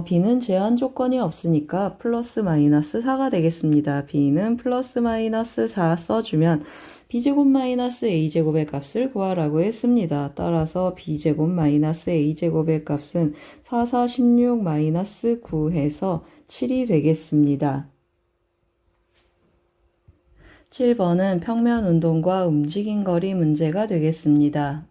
b는 제한 조건이 없으니까 플러스 마이너스 4가 되겠습니다. b는 플러스 마이너스 4 써주면 b제곱 마이너스 a제곱의 값을 구하라고 했습니다. 따라서 b제곱 마이너스 a제곱의 값은 4, 4, 16 마이너스 9 해서 7이 되겠습니다. 7번은 평면 운동과 움직인 거리 문제가 되겠습니다.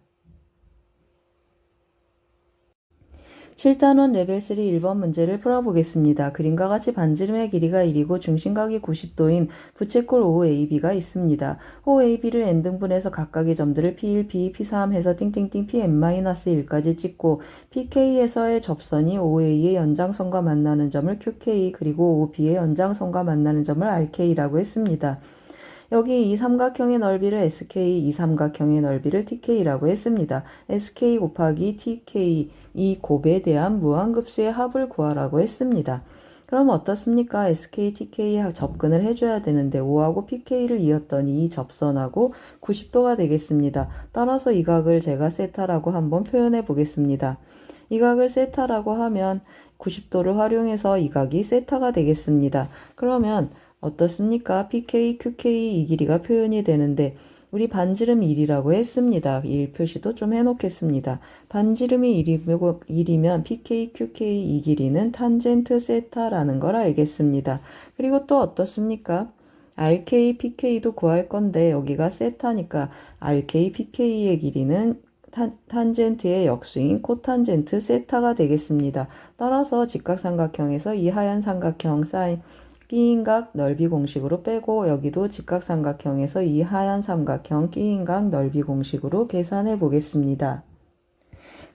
7단원 레벨 3 1번 문제를 풀어보겠습니다. 그림과 같이 반지름의 길이가 1이고 중심각이 90도인 부채꼴 OAB가 있습니다. OAB를 n등분해서 각각의 점들을 P1, P2, P3 해서 띵띵띵 Pn-1까지 찍고 PK에서의 접선이 OA의 연장선과 만나는 점을 QK 그리고 OB의 연장선과 만나는 점을 RK라고 했습니다. 여기 이 삼각형의 넓이를 SK, 이 삼각형의 넓이를 TK라고 했습니다. SK 곱하기 TK, 이 곱에 대한 무한급수의 합을 구하라고 했습니다. 그럼 어떻습니까? SK, TK 접근을 해줘야 되는데 5하고 PK를 이었더니 이 접선하고 90도가 되겠습니다. 따라서 이 각을 제가 세타라고 한번 표현해 보겠습니다. 이 각을 세타라고 하면 90도를 활용해서 이 각이 세타가 되겠습니다. 그러면 어떻습니까? PK, QK 이 길이가 표현이 되는데 우리 반지름 1이라고 했습니다. 1 표시도 좀 해놓겠습니다. 반지름이 1이면 PK, QK 이 길이는 탄젠트 세타라는 걸 알겠습니다. 그리고 또 어떻습니까? RK, PK도 구할 건데 여기가 세타니까 RK, PK의 길이는 탄젠트의 역수인 코탄젠트 세타가 되겠습니다. 따라서 직각삼각형에서 이 하얀 삼각형 사인 끼인각 넓이 공식으로 빼고 여기도 직각삼각형에서 이 하얀 삼각형 끼인각 넓이 공식으로 계산해 보겠습니다.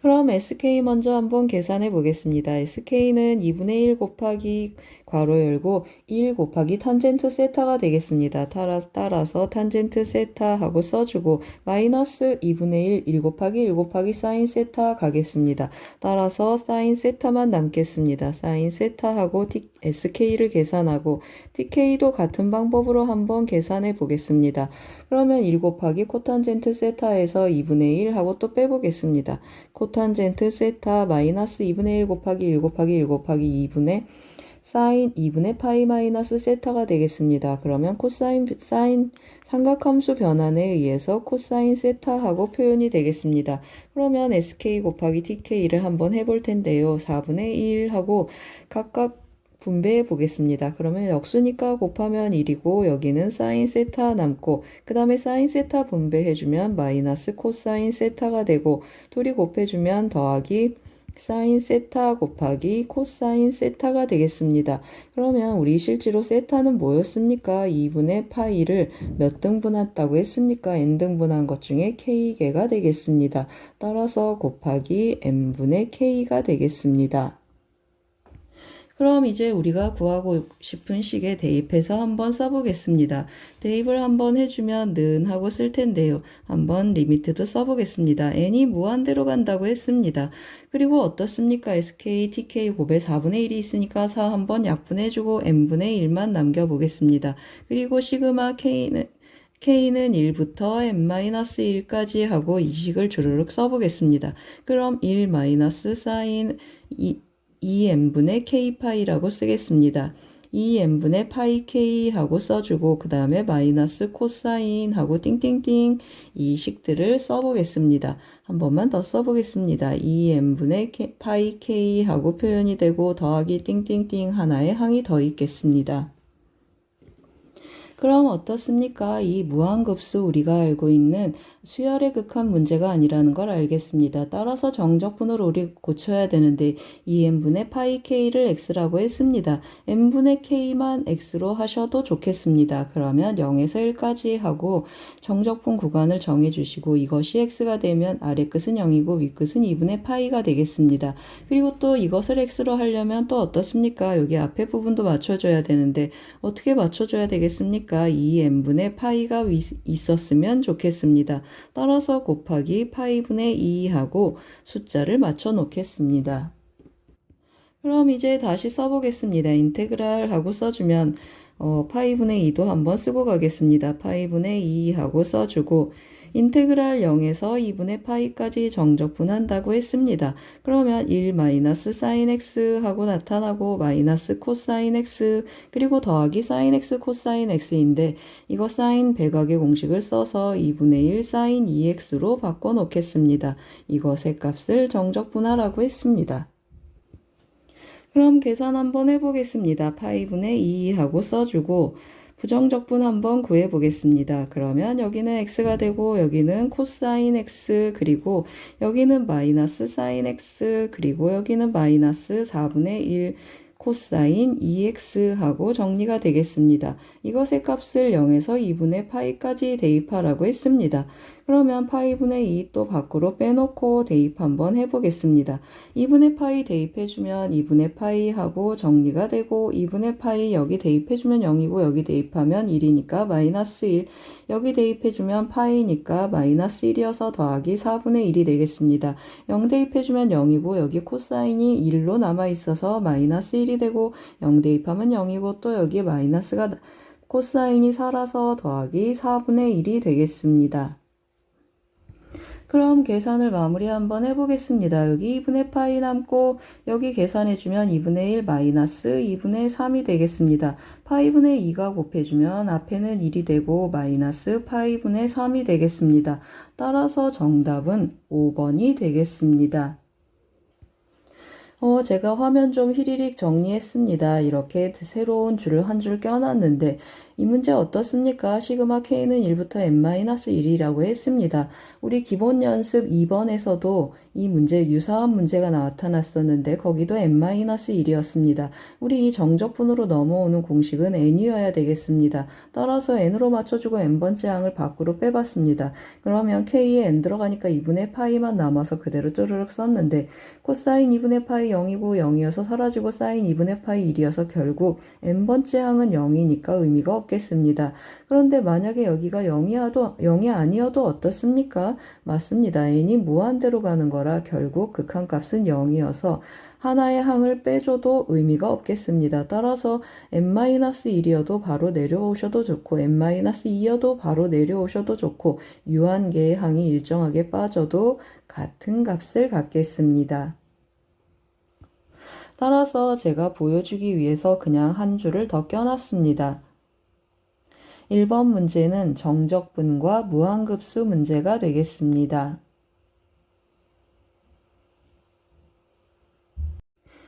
그럼 SK 먼저 한번 계산해 보겠습니다. SK는 2분의 1 곱하기 괄호 열고 1 곱하기 탄젠트 세타가 되겠습니다. 따라서 탄젠트 세타 하고 써주고 마이너스 2분의 1 곱하기 1 곱하기 사인 세타 가겠습니다. 따라서 사인 세타만 남겠습니다. 사인 세타 하고 SK를 계산하고 TK도 같은 방법으로 한번 계산해 보겠습니다. 그러면 1 곱하기 코탄젠트 세타에서 2분의 1 하고 또 빼보겠습니다. 코탄젠트 세타 마이너스 2분의 1 곱하기 1 곱하기 1 곱하기 2분의 사인 2분의 파이 마이너스 세타가 되겠습니다. 그러면 사인 삼각함수 변환에 의해서 코사인 세타하고 표현이 되겠습니다. 그러면 SK 곱하기 TK를 한번 해볼 텐데요. 4분의 1 하고 각각 분배해 보겠습니다. 그러면 역수니까 곱하면 1이고 여기는 사인 세타 남고 그 다음에 사인 세타 분배해주면 마이너스 코사인 세타가 되고 둘이 곱해주면 더하기 사인 세타 곱하기 코사인 세타가 되겠습니다. 그러면 우리 실제로 세타는 뭐였습니까? 2분의 파이를 몇 등분했다고 했습니까? n등분한 것 중에 k개가 되겠습니다. 따라서 곱하기 n분의 k가 되겠습니다. 그럼 이제 우리가 구하고 싶은 식에 대입해서 한번 써보겠습니다. 대입을 한번 해주면 는 하고 쓸 텐데요. 한번 리미트도 써보겠습니다. n이 무한대로 간다고 했습니다. 그리고 어떻습니까? SK, TK 곱에 4분의 1이 있으니까 4 한번 약분해주고 n분의 1만 남겨보겠습니다. 그리고 시그마 K는 k는 1부터 n-1까지 하고 이 식을 주르륵 써보겠습니다. 그럼 1 마이너스 사인 2n분의 k파이라고 쓰겠습니다. 2n분의 파이 k 하고 써주고 그 다음에 마이너스 코사인 하고 띵띵띵 이 식들을 써보겠습니다. 한 번만 더 써보겠습니다. 2n분의 파이 k 하고 표현이 되고 더하기 띵띵띵 하나의 항이 더 있겠습니다. 그럼 어떻습니까? 이 무한급수 우리가 알고 있는 수열의 극한 문제가 아니라는 걸 알겠습니다. 따라서 정적분으로 우리 고쳐야 되는데 2n분의 파이 k를 x라고 했습니다. n분의 k만 x로 하셔도 좋겠습니다. 그러면 0에서 1까지 하고 정적분 구간을 정해주시고 이것이 x가 되면 아래 끝은 0이고 위 끝은 2분의 파이가 되겠습니다. 그리고 또 이것을 x로 하려면 또 어떻습니까? 여기 앞에 부분도 맞춰줘야 되는데 어떻게 맞춰줘야 되겠습니까? 2n분의 파이가 있었으면 좋겠습니다. 따라서 곱하기 파이분의 2하고 숫자를 맞춰 놓겠습니다. 그럼 이제 다시 써보겠습니다. 인테그랄 하고 써주면 파이분의 2도 한번 쓰고 가겠습니다. 파이분의 2 하고 써주고 인테그랄 0에서 2분의 파이까지 정적분한다고 했습니다. 그러면 1 마이너스 사인 x 하고 나타나고 마이너스 코사인 x 그리고 더하기 사인 x 코사인 x인데 이거 사인 배각의 공식을 써서 2분의 1 사인 2x로 바꿔 놓겠습니다. 이것의 값을 정적분하라고 했습니다. 그럼 계산 한번 해보겠습니다. 파이분의 2 하고 써주고 부정적분 한번 구해보겠습니다. 그러면 여기는 x가 되고 여기는 코사인 x 그리고 여기는 마이너스 사인 x 그리고 여기는 마이너스 4분의 1 코사인 2x 하고 정리가 되겠습니다. 이것의 값을 0에서 2분의 파이까지 대입하라고 했습니다. 그러면 파이분의 2 또 밖으로 빼놓고 대입 한번 해보겠습니다. 2분의 파이 대입해주면 2분의 파이 하고 정리가 되고 2분의 파이 여기 대입해주면 0이고 여기 대입하면 1이니까 마이너스 1 여기 대입해주면 파이니까 마이너스 1이어서 더하기 4분의 1이 되겠습니다. 0 대입해주면 0이고 여기 코사인이 1로 남아있어서 마이너스 1이 되고 0 대입하면 0이고 또 여기 마이너스가 코사인이 살아서 더하기 4분의 1이 되겠습니다. 그럼 계산을 마무리 한번 해보겠습니다. 여기 2분의 파이 남고 여기 계산해주면 2분의 1 마이너스 2분의 3이 되겠습니다. 파이분의 2가 곱해주면 앞에는 1이 되고 마이너스 파이분의 3이 되겠습니다. 따라서 정답은 5번이 되겠습니다. 제가 화면 좀 히리릭 정리했습니다. 이렇게 새로운 줄을 한 줄 껴놨는데 이 문제 어떻습니까? 시그마 k는 1부터 n-1이라고 했습니다. 우리 기본 연습 2번에서도 이 문제 유사한 문제가 나타났었는데 거기도 n-1이었습니다. 우리 이 정적분으로 넘어오는 공식은 n이어야 되겠습니다. 따라서 n으로 맞춰주고 n번째 항을 밖으로 빼봤습니다. 그러면 k에 n 들어가니까 2분의 파이만 남아서 그대로 쪼르륵 썼는데 코사인 2분의 파이 0이고 0이어서 사라지고 사인 2분의 파이 1이어서 결국 n번째 항은 0이니까 의미가 없겠습니다. 그런데 만약에 여기가 0이 아니어도 어떻습니까? 맞습니다. n이 무한대로 가는 거라 결국 극한값은 0이어서 하나의 항을 빼줘도 의미가 없겠습니다. 따라서 n-1이어도 바로 내려오셔도 좋고 n-2여도 바로 내려오셔도 좋고 유한계의 항이 일정하게 빠져도 같은 값을 갖겠습니다. 따라서 제가 보여주기 위해서 그냥 한 줄을 더 껴놨습니다. 1번 문제는 정적분과 무한급수 문제가 되겠습니다.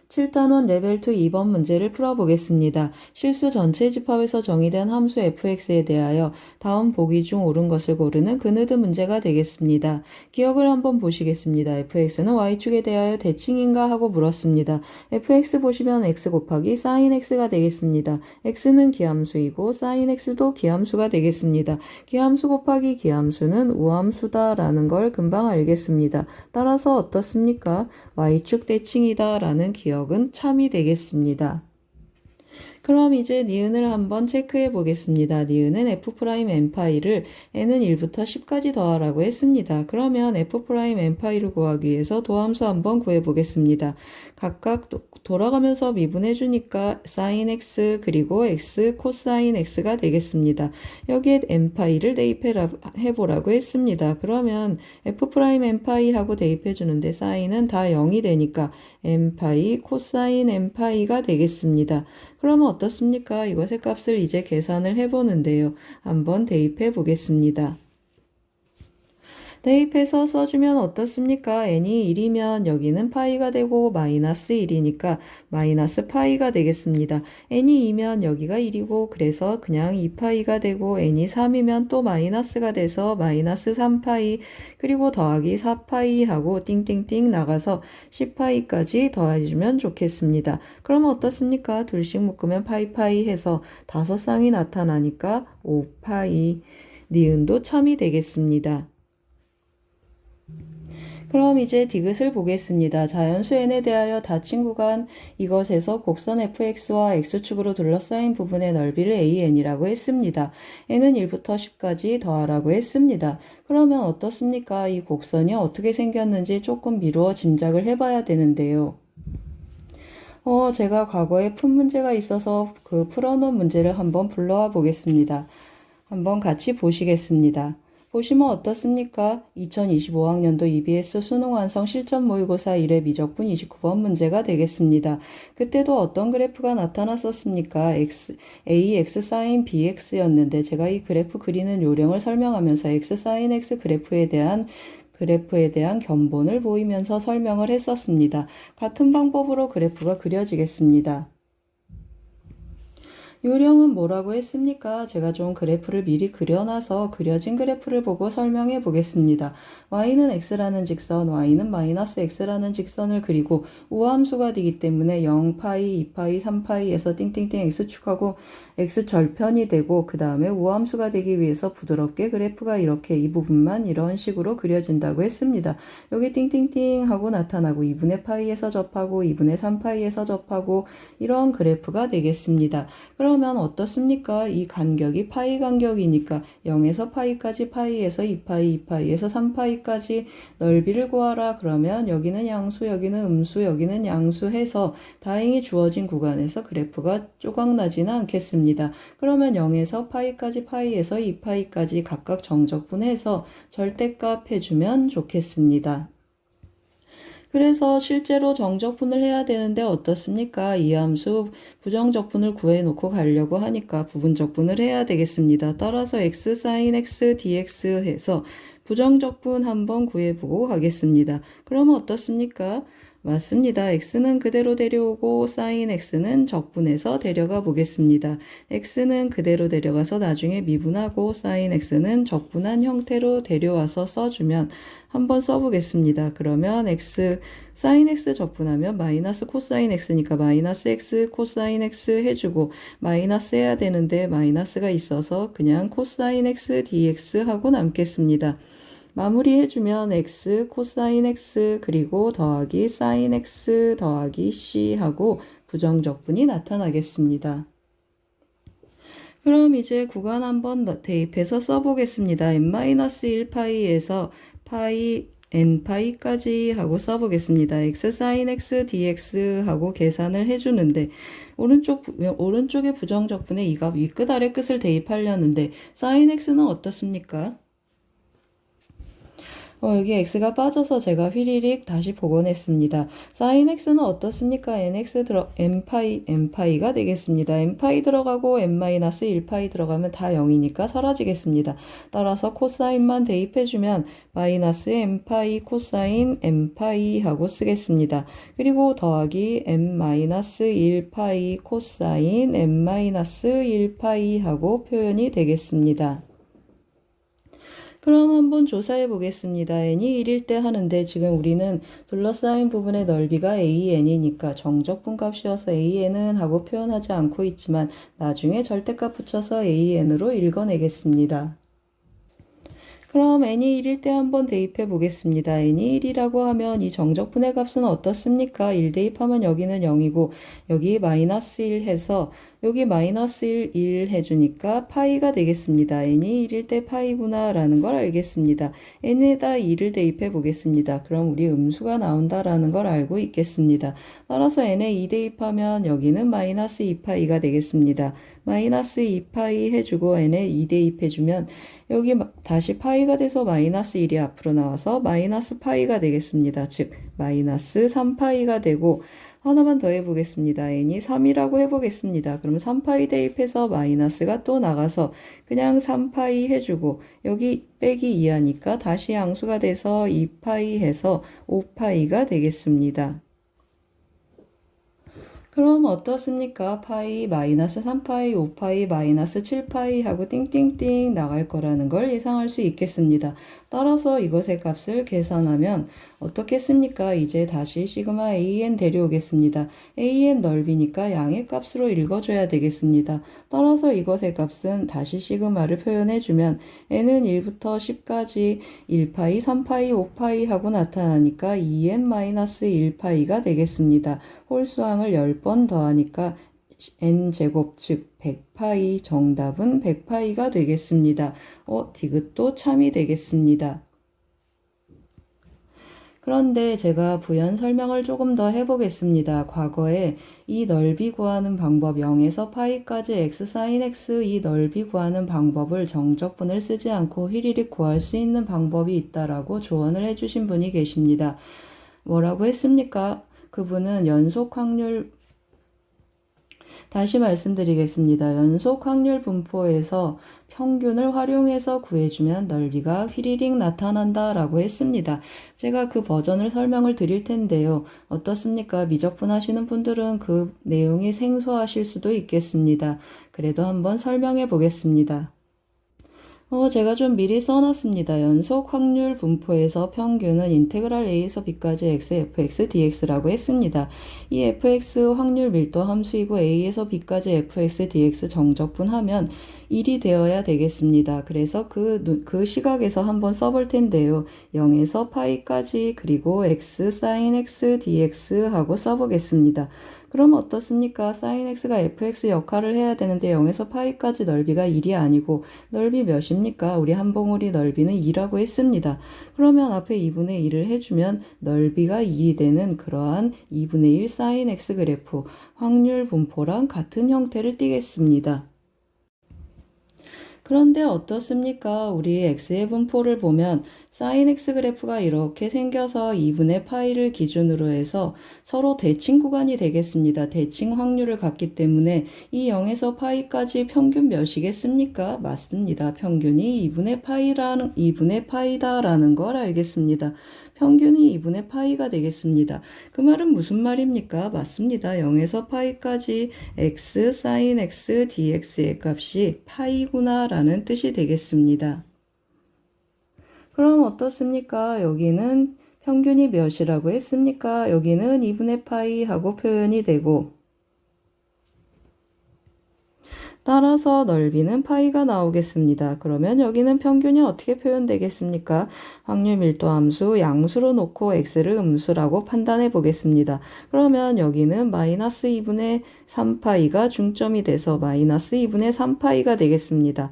7단원 레벨 2 2번 문제를 풀어보겠습니다. 실수 전체 집합에서 정의된 함수 fx에 대하여 다음 보기 중 옳은 것을 고르는 그느드 문제가 되겠습니다. 기억을 한번 보시겠습니다. fx는 y축에 대하여 대칭인가 하고 물었습니다. fx 보시면 x 곱하기 sin x가 되겠습니다. x는 기함수이고 sin x도 기함수가 되겠습니다. 기함수 곱하기 기함수는 우함수다 라는 걸 금방 알겠습니다. 따라서 어떻습니까? y축 대칭이다 라는 기억은 참이 되겠습니다. 그럼 이제 니은을 한번 체크해 보겠습니다. 니은은 F'N'를 n은 1부터 10까지 더하라고 했습니다. 그러면 F'N'를 구하기 위해서 도함수 한번 구해 보겠습니다. 각각 돌아가면서 미분해 주니까 sin x 그리고 x 코사인 x가 되겠습니다. 여기에 n파이를 대입해 보라고 했습니다. 그러면 F'N'하고 대입해 주는데 사인은 다 0이 되니까 n파이 코사인 n파이가 되겠습니다. 그러면 어떻습니까? 이것의 값을 이제 계산을 해보는데요. 한번 대입해 보겠습니다. 대입해서 써주면 어떻습니까? n이 1이면 여기는 파이가 되고 마이너스 1이니까 마이너스 파이가 되겠습니다. n이 2면 여기가 1이고 그래서 그냥 2파이가 되고 n이 3이면 또 마이너스가 돼서 마이너스 3파이 그리고 더하기 4파이 하고 띵띵띵 나가서 10파이까지 더해주면 좋겠습니다. 그럼 어떻습니까? 둘씩 묶으면 파이파이 해서 5쌍이 나타나니까 5파이 니은도 참이 되겠습니다. 그럼 이제 디귿을 보겠습니다. 자연수 n에 대하여 닫힌 구간 이것에서 곡선 fx와 x축으로 둘러싸인 부분의 넓이를 an이라고 했습니다. n은 1부터 10까지 더하라고 했습니다. 그러면 어떻습니까? 이 곡선이 어떻게 생겼는지 조금 미루어 짐작을 해봐야 되는데요. 제가 과거에 푼 문제가 있어서 그 풀어놓은 문제를 한번 불러와 보겠습니다. 한번 같이 보시겠습니다. 보시면 어떻습니까? 2025학년도 EBS 수능 완성 실전 모의고사 1회 미적분 29번 문제가 되겠습니다. 그때도 어떤 그래프가 나타났었습니까? AX sin BX였는데 제가 이 그래프 그리는 요령을 설명하면서 X sin X 그래프에 대한 견본을 보이면서 설명을 했었습니다. 같은 방법으로 그래프가 그려지겠습니다. 요령은 뭐라고 했습니까? 제가 좀 그래프를 미리 그려놔서 그려진 그래프를 보고 설명해 보겠습니다. y는 x라는 직선, y는 마이너스 x라는 직선을 그리고 우함수가 되기 때문에 0파이, 2파이, 3파이에서 띵띵띵 x축하고 x절편이 되고 그 다음에 우함수가 되기 위해서 부드럽게 그래프가 이렇게 이 부분만 이런 식으로 그려진다고 했습니다. 여기 띵띵띵 하고 나타나고 2분의 파이에서 접하고 2분의 3파이에서 접하고 이런 그래프가 되겠습니다. 그러면 어떻습니까? 이 간격이 파이 간격이니까 0에서 파이까지 파이에서 2파이, 2파이에서 3파이까지 넓이를 구하라. 그러면 여기는 양수, 여기는 음수, 여기는 양수 해서 다행히 주어진 구간에서 그래프가 조각나지는 않겠습니다. 그러면 0에서 파이까지 파이에서 2파이까지 각각 정적분해서 절대값 해주면 좋겠습니다. 그래서 실제로 정적분을 해야 되는데 어떻습니까? 이 함수 부정적분을 구해놓고 가려고 하니까 부분적분을 해야 되겠습니다. 따라서 x sin x dx 해서 부정적분 한번 구해보고 가겠습니다. 그러면 어떻습니까? 맞습니다. x는 그대로 데려오고 sin x는 적분해서 데려가 보겠습니다. x는 그대로 데려가서 나중에 미분하고 sin x는 적분한 형태로 데려와서 써주면 한번 써보겠습니다. 그러면 x sin x 적분하면 마이너스 코사인 x니까 마이너스 x 코사인 x 해주고 마이너스 해야 되는데 마이너스가 있어서 그냥 코사인 x dx 하고 남겠습니다. 마무리 해주면 x 코사인 x 그리고 더하기 사인 x 더하기 c 하고 부정적분이 나타나겠습니다. 그럼 이제 구간 한번 대입해서 써보겠습니다. n-1파이에서 파이 n파이까지 하고 써보겠습니다. x sin x dx 하고 계산을 해주는데 오른쪽에 부정적분에 이 값 윗끝 아래끝을 대입하려는데 sin x는 어떻습니까? 여기 x가 빠져서 제가 휘리릭 다시 복원했습니다. sin x는 어떻습니까? n파이가 되겠습니다. n파이 들어가고 n-1파이 들어가면 다 0이니까 사라지겠습니다. 따라서 코사인만 대입해주면 마이너스 n파이 코사인 n파이 하고 쓰겠습니다. 그리고 더하기 n-1파이 코사인 n-1파이 하고 표현이 되겠습니다. 그럼 한번 조사해 보겠습니다. n이 1일 때 하는데 지금 우리는 둘러싸인 부분의 넓이가 an이니까 정적분 값이어서 an은 하고 표현하지 않고 있지만 나중에 절대값 붙여서 an으로 읽어내겠습니다. 그럼 n이 1일 때 한번 대입해 보겠습니다. n이 1이라고 하면 이 정적분의 값은 어떻습니까? 1 대입하면 여기는 0이고 여기 마이너스 1 해서 여기 마이너스 1 해주니까 파이가 되겠습니다. n이 1일 때 파이구나 라는 걸 알겠습니다. n에다 2를 대입해 보겠습니다. 그럼 우리 음수가 나온다라는 걸 알고 있겠습니다. 따라서 n에 2 대입하면 여기는 마이너스 2파이가 되겠습니다. 마이너스 2파이 해주고 n에 2 대입해주면 여기 다시 파이가 돼서 마이너스 1이 앞으로 나와서 마이너스 파이가 되겠습니다. 즉 마이너스 3파이가 되고 하나만 더 해보겠습니다. n이 3이라고 해보겠습니다. 그러면 3파이 대입해서 마이너스가 또 나가서 그냥 3파이 해주고 여기 빼기 2 하니까 다시 양수가 돼서 2파이 해서 5파이가 되겠습니다. 그럼 어떻습니까? 파이 마이너스 3파이 5파이 마이너스 7파이 하고 띵띵띵 나갈 거라는 걸 예상할 수 있겠습니다. 따라서 이것의 값을 계산하면 어떻겠습니까? 이제 다시 시그마 an 데려오겠습니다. an 넓이니까 양의 값으로 읽어줘야 되겠습니다. 따라서 이것의 값은 다시 시그마를 표현해주면 n은 1부터 10까지 1파이, 3파이, 5파이 하고 나타나니까 2n-1파이가 되겠습니다. 홀수항을 10번 더하니까 n제곱 즉 100파이 정답은 100파이가 되겠습니다. 디귿도 참이 되겠습니다. 그런데 제가 부연 설명을 조금 더 해보겠습니다. 과거에 이 넓이 구하는 방법 0에서 파이까지 x sin x 이 넓이 구하는 방법을 정적분을 쓰지 않고 휘리릭 구할 수 있는 방법이 있다라고 조언을 해주신 분이 계십니다. 뭐라고 했습니까? 그분은 연속 확률 다시 말씀드리겠습니다. 연속 확률 분포에서 평균을 활용해서 구해주면 넓이가 휘리릭 나타난다 라고 했습니다. 제가 그 버전을 설명을 드릴 텐데요. 어떻습니까? 미적분 하시는 분들은 그 내용이 생소하실 수도 있겠습니다. 그래도 한번 설명해 보겠습니다. 제가 좀 미리 써놨습니다. 연속 확률 분포에서 평균은 인테그랄 a에서 b까지 x, fx, dx라고 했습니다. 이 fx 확률 밀도 함수이고 a에서 b까지 fx, dx 정적분하면 1이 되어야 되겠습니다. 그래서 그 시각에서 한번 써볼 텐데요. 0에서 파이까지 그리고 x, sin x, dx 하고 써보겠습니다. 그럼 어떻습니까? sin x가 fx 역할을 해야 되는데 0에서 파이까지 넓이가 1이 아니고 넓이 몇입니까? 우리 한 봉우리 넓이는 2라고 했습니다. 그러면 앞에 2분의 1을 해주면 넓이가 2이 되는 그러한 2분의 1 sin x 그래프 확률 분포랑 같은 형태를 띠겠습니다. 그런데 어떻습니까? 우리 x의 분포를 보면 sin x 그래프가 이렇게 생겨서 2분의 파이를 기준으로 해서 서로 대칭 구간이 되겠습니다. 대칭 확률을 갖기 때문에 이 0에서 파이까지 평균 몇이겠습니까? 맞습니다. 평균이 2분의 파이다라는 걸 알겠습니다. 평균이 2분의 파이가 되겠습니다. 그 말은 무슨 말입니까? 맞습니다. 0에서 파이까지 x, sin x, dx의 값이 파이구나 라는 뜻이 되겠습니다. 그럼 어떻습니까? 여기는 평균이 몇이라고 했습니까? 여기는 2분의 파이 하고 표현이 되고 따라서 넓이는 파이가 나오겠습니다. 그러면 여기는 평균이 어떻게 표현되겠습니까? 확률 밀도 함수 양수로 놓고 x를 음수라고 판단해 보겠습니다. 그러면 여기는 마이너스 2분의 3파이가 중점이 돼서 마이너스 2분의 3파이가 되겠습니다.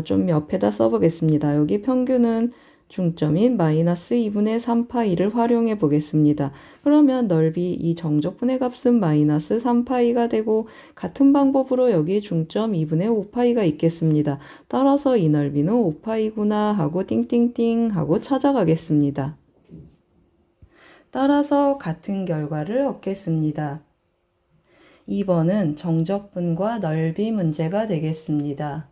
좀 옆에다 써보겠습니다. 여기 평균은 중점인 마이너스 2분의 3파이를 활용해 보겠습니다. 그러면 넓이 이 정적분의 값은 마이너스 3파이가 되고 같은 방법으로 여기 중점 2분의 5파이가 있겠습니다. 따라서 이 넓이는 5파이구나 하고 띵띵띵 하고 찾아가겠습니다. 따라서 같은 결과를 얻겠습니다. 2번은 정적분과 넓이 문제가 되겠습니다.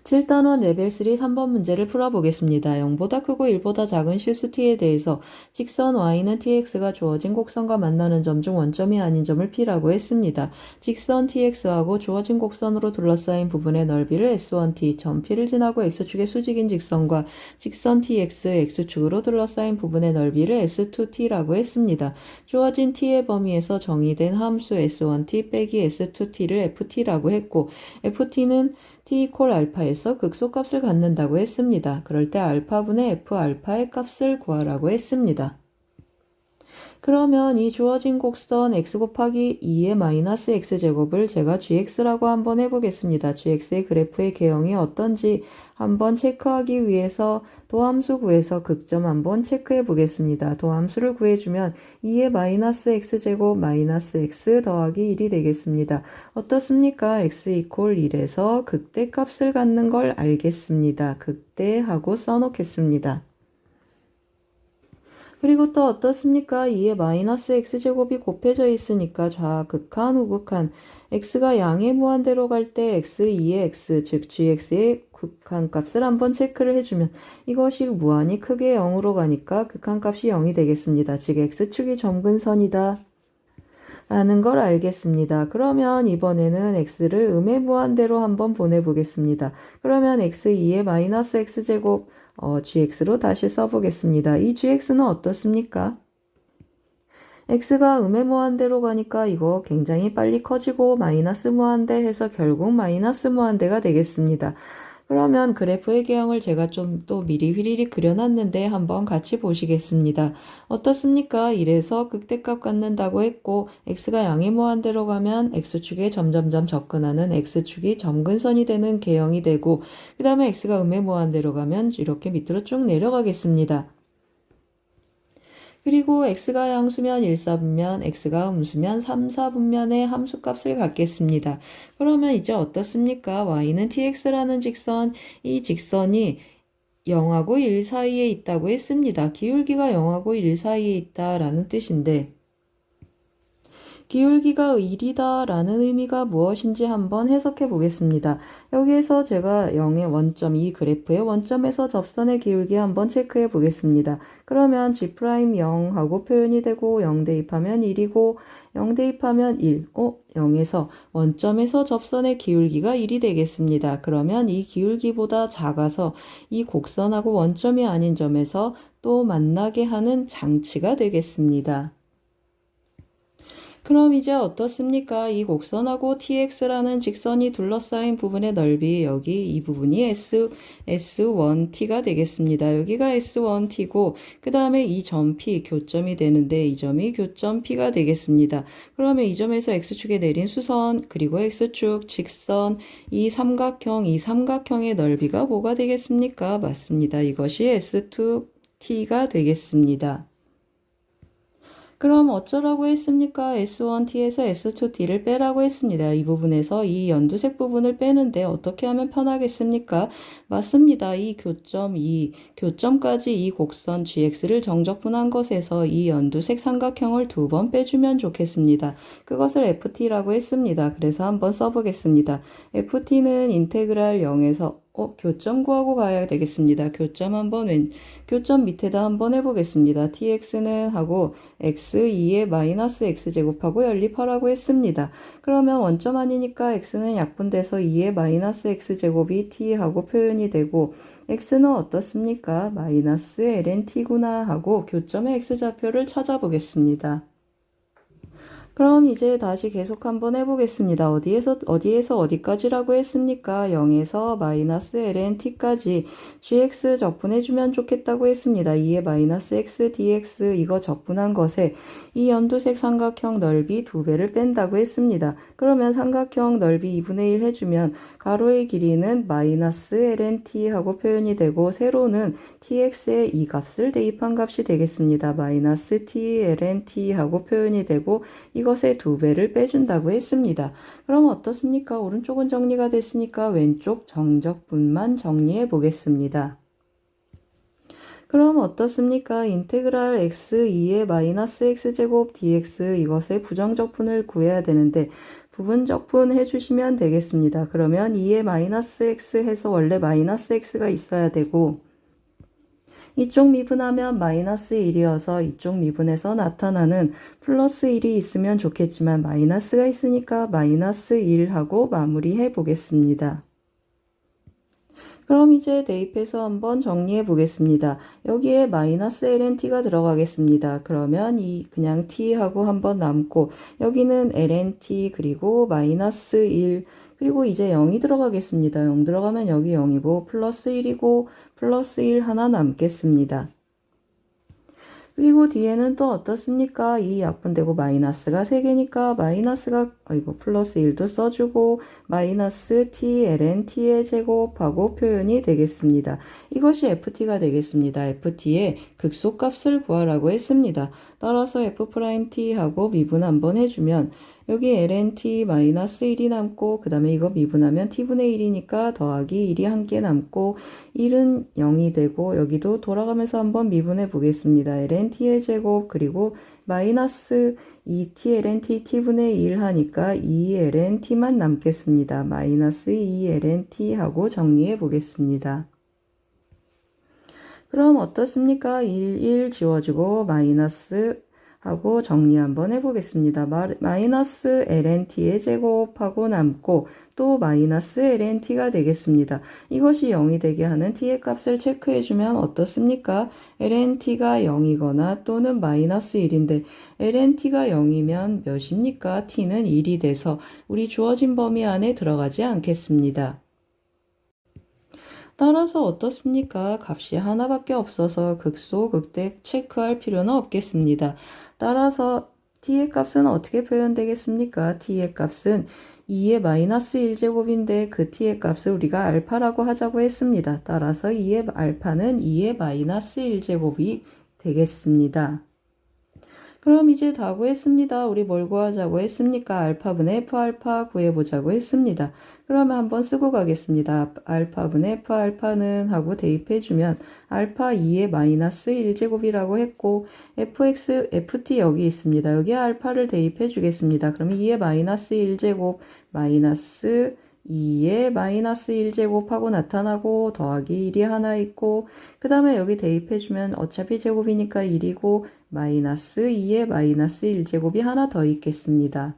7단원 레벨 3 3번 문제를 풀어보겠습니다. 0보다 크고 1보다 작은 실수 t에 대해서 직선 y는 tx가 주어진 곡선과 만나는 점 중 원점이 아닌 점을 p라고 했습니다. 직선 tx하고 주어진 곡선으로 둘러싸인 부분의 넓이를 s1t, 점 p를 지나고 x축의 수직인 직선과 직선 tx, x축으로 둘러싸인 부분의 넓이를 s2t라고 했습니다. 주어진 t의 범위에서 정의된 함수 s1t 빼기 s2t를 ft라고 했고, ft는 t 이퀄 알파에서 극소값을 갖는다고 했습니다. 그럴 때 알파분의 f 알파의 값을 구하라고 했습니다. 그러면 이 주어진 곡선 x 곱하기 2의 마이너스 x제곱을 제가 gx라고 한번 해보겠습니다. gx의 그래프의 개형이 어떤지 한번 체크하기 위해서 도함수 구해서 극점 한번 체크해 보겠습니다. 도함수를 구해주면 2의 마이너스 x제곱 마이너스 x 더하기 1이 되겠습니다. 어떻습니까? x 이퀄 1에서 극대값을 갖는 걸 알겠습니다. 극대하고 써놓겠습니다. 그리고 또 어떻습니까? 2의 마이너스 x제곱이 곱해져 있으니까 좌극한, 우극한, x가 양의 무한대로 갈 때 x2의 x, 즉 gx의 극한값을 한번 체크를 해주면 이것이 무한히 크게 0으로 가니까 극한값이 0이 되겠습니다. 즉 x축이 점근선이다 라는 걸 알겠습니다. 그러면 이번에는 x를 음의 무한대로 한번 보내보겠습니다. 그러면 x2의 마이너스 x제곱 gx로 다시 써보겠습니다. 이 gx는 어떻습니까? x가 음의 무한대로 가니까 이거 굉장히 빨리 커지고 마이너스 무한대 해서 결국 마이너스 무한대가 되겠습니다. 그러면 그래프의 개형을 제가 좀 또 미리 휘리릭 그려놨는데 한번 같이 보시겠습니다. 어떻습니까? 이래서 극대값 갖는다고 했고 x가 양의 무한대로 가면 x축에 점점점 접근하는 x축이 점근선이 되는 개형이 되고 그 다음에 x가 음의 무한대로 가면 이렇게 밑으로 쭉 내려가겠습니다. 그리고 x가 양수면 1사분면, x가 음수면 3사분면의 함수값을 갖겠습니다. 그러면 이제 어떻습니까? y는 tx라는 직선, 이 직선이 0하고 1 사이에 있다고 했습니다. 기울기가 0하고 1 사이에 있다라는 뜻인데 기울기가 1이다 라는 의미가 무엇인지 한번 해석해 보겠습니다. 여기에서 제가 0의 원점, 이 그래프의 원점에서 접선의 기울기 한번 체크해 보겠습니다. 그러면 g'0 하고 표현이 되고 0 대입하면 1이고 0 대입하면 1, 0에서 원점에서 접선의 기울기가 1이 되겠습니다. 그러면 이 기울기보다 작아서 이 곡선하고 원점이 아닌 점에서 또 만나게 하는 장치가 되겠습니다. 그럼 이제 어떻습니까? 이 곡선하고 tx라는 직선이 둘러싸인 부분의 넓이, 여기 이 부분이 s1t가 되겠습니다. 여기가 s1t고 그 다음에 이 점 p, 교점이 되는데 이 점이 교점 p가 되겠습니다. 그러면 이 점에서 x축에 내린 수선, 그리고 x축, 직선, 이 삼각형의 넓이가 뭐가 되겠습니까? 맞습니다. 이것이 s2t가 되겠습니다. 그럼 어쩌라고 했습니까? S1t에서 S2t를 빼라고 했습니다. 이 부분에서 이 연두색 부분을 빼는데 어떻게 하면 편하겠습니까? 맞습니다. 이 교점까지 이 곡선 gx를 정적분한 것에서 이 연두색 삼각형을 2번 빼주면 좋겠습니다. 그것을 ft라고 했습니다. 그래서 한번 써보겠습니다. ft는 인테그랄 0에서 교점 구하고 가야 되겠습니다. 교점 밑에다 한번 해보겠습니다. tx는 하고 x2의 마이너스 x제곱하고 연립하라고 했습니다. 그러면 원점 아니니까 x는 약분돼서 2의 마이너스 x제곱이 t하고 표현이 되고 x는 어떻습니까? 마이너스 lnt구나 하고 교점의 x좌표를 찾아보겠습니다. 그럼 이제 다시 계속 한번 해보겠습니다. 어디에서 어디까지라고 했습니까? 0에서 마이너스 lnt까지 gx 적분해주면 좋겠다고 했습니다. 2의 마이너스 x dx 이거 적분한 것에 이 연두색 삼각형 넓이 2배를 뺀다고 했습니다. 그러면 삼각형 넓이 2분의 1 해주면 가로의 길이는 마이너스 lnt 하고 표현이 되고 세로는 tx의 이 값을 대입한 값이 되겠습니다. 마이너스 t lnt 하고 표현이 되고 이것의 2배를 빼준다고 했습니다. 그럼 어떻습니까? 오른쪽은 정리가 됐으니까 왼쪽 정적분만 정리해 보겠습니다. 그럼 어떻습니까? 인테그랄 x2의 마이너스 x제곱 dx 이것의 부정적분을 구해야 되는데 부분적분 해주시면 되겠습니다. 그러면 2에 마이너스 x 해서 원래 마이너스 x가 있어야 되고 이쪽 미분하면 마이너스 1이어서 이쪽 미분에서 나타나는 플러스 1이 있으면 좋겠지만 마이너스가 있으니까 마이너스 1하고 마무리해 보겠습니다. 그럼 이제 대입해서 한번 정리해 보겠습니다. 여기에 마이너스 lnt가 들어가겠습니다. 그러면 그냥 t하고 한번 남고 여기는 lnt 그리고 마이너스 1 그리고 이제 0이 들어가겠습니다. 0 들어가면 여기 0이고 플러스 1이고 플러스 1 하나 남겠습니다. 그리고 뒤에는 또 어떻습니까? 이 약분되고 마이너스가 3개니까 마이너스가 플러스 1도 써주고 마이너스 t ln t의 제곱하고 표현이 되겠습니다. 이것이 ft가 되겠습니다. ft의 극소값을 구하라고 했습니다. 따라서 f't하고 미분 한번 해주면 여기 ln t 마이너스 1이 남고 그 다음에 이거 미분하면 t분의 1이니까 더하기 1이 한 개 남고 1은 0이 되고 여기도 돌아가면서 한번 미분해 보겠습니다. ln t의 제곱 그리고 마이너스 2t ln t t분의 1 하니까 2 ln t만 남겠습니다. 마이너스 2 ln t 하고 정리해 보겠습니다. 그럼 어떻습니까? 1, 1 지워주고 마이너스 하고 정리 한번 해보겠습니다. 마이너스 lnt의 제곱하고 남고 또 마이너스 lnt가 되겠습니다. 이것이 0이 되게 하는 t의 값을 체크해주면 어떻습니까? lnt가 0이거나 또는 마이너스 1인데 lnt가 0이면 몇입니까? t는 1이 돼서 우리 주어진 범위 안에 들어가지 않겠습니다. 따라서 어떻습니까? 값이 하나밖에 없어서 극소, 극대 체크할 필요는 없겠습니다. 따라서 t의 값은 어떻게 표현되겠습니까? t의 값은 2의 마이너스 1제곱인데 그 t의 값을 우리가 알파라고 하자고 했습니다. 따라서 2의 알파는 2의 마이너스 1제곱이 되겠습니다. 그럼 이제 다 구했습니다. 우리 뭘 구하자고 했습니까? 알파분의 f알파 구해보자고 했습니다. 그러면 한번 쓰고 가겠습니다. 알파분의 f알파는 하고 대입해주면 알파 2의 마이너스 1제곱이라고 했고 ft 여기 있습니다. 여기에 알파를 대입해주겠습니다. 그러면 2의 마이너스 1제곱 마이너스 2의 마이너스 1제곱하고 나타나고 더하기 1이 하나 있고 그 다음에 여기 대입해주면 어차피 제곱이니까 1이고 마이너스 2의 마이너스 1제곱이 하나 더 있겠습니다.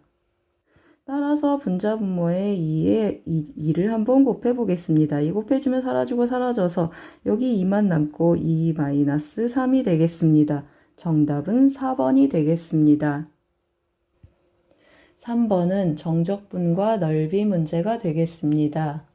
따라서 분자분모에 2에 2를 한번 곱해보겠습니다. 2 곱해주면 사라지고 사라져서 여기 2만 남고 2 마이너스 3이 되겠습니다. 정답은 4번이 되겠습니다. 3번은 정적분과 넓이 문제가 되겠습니다.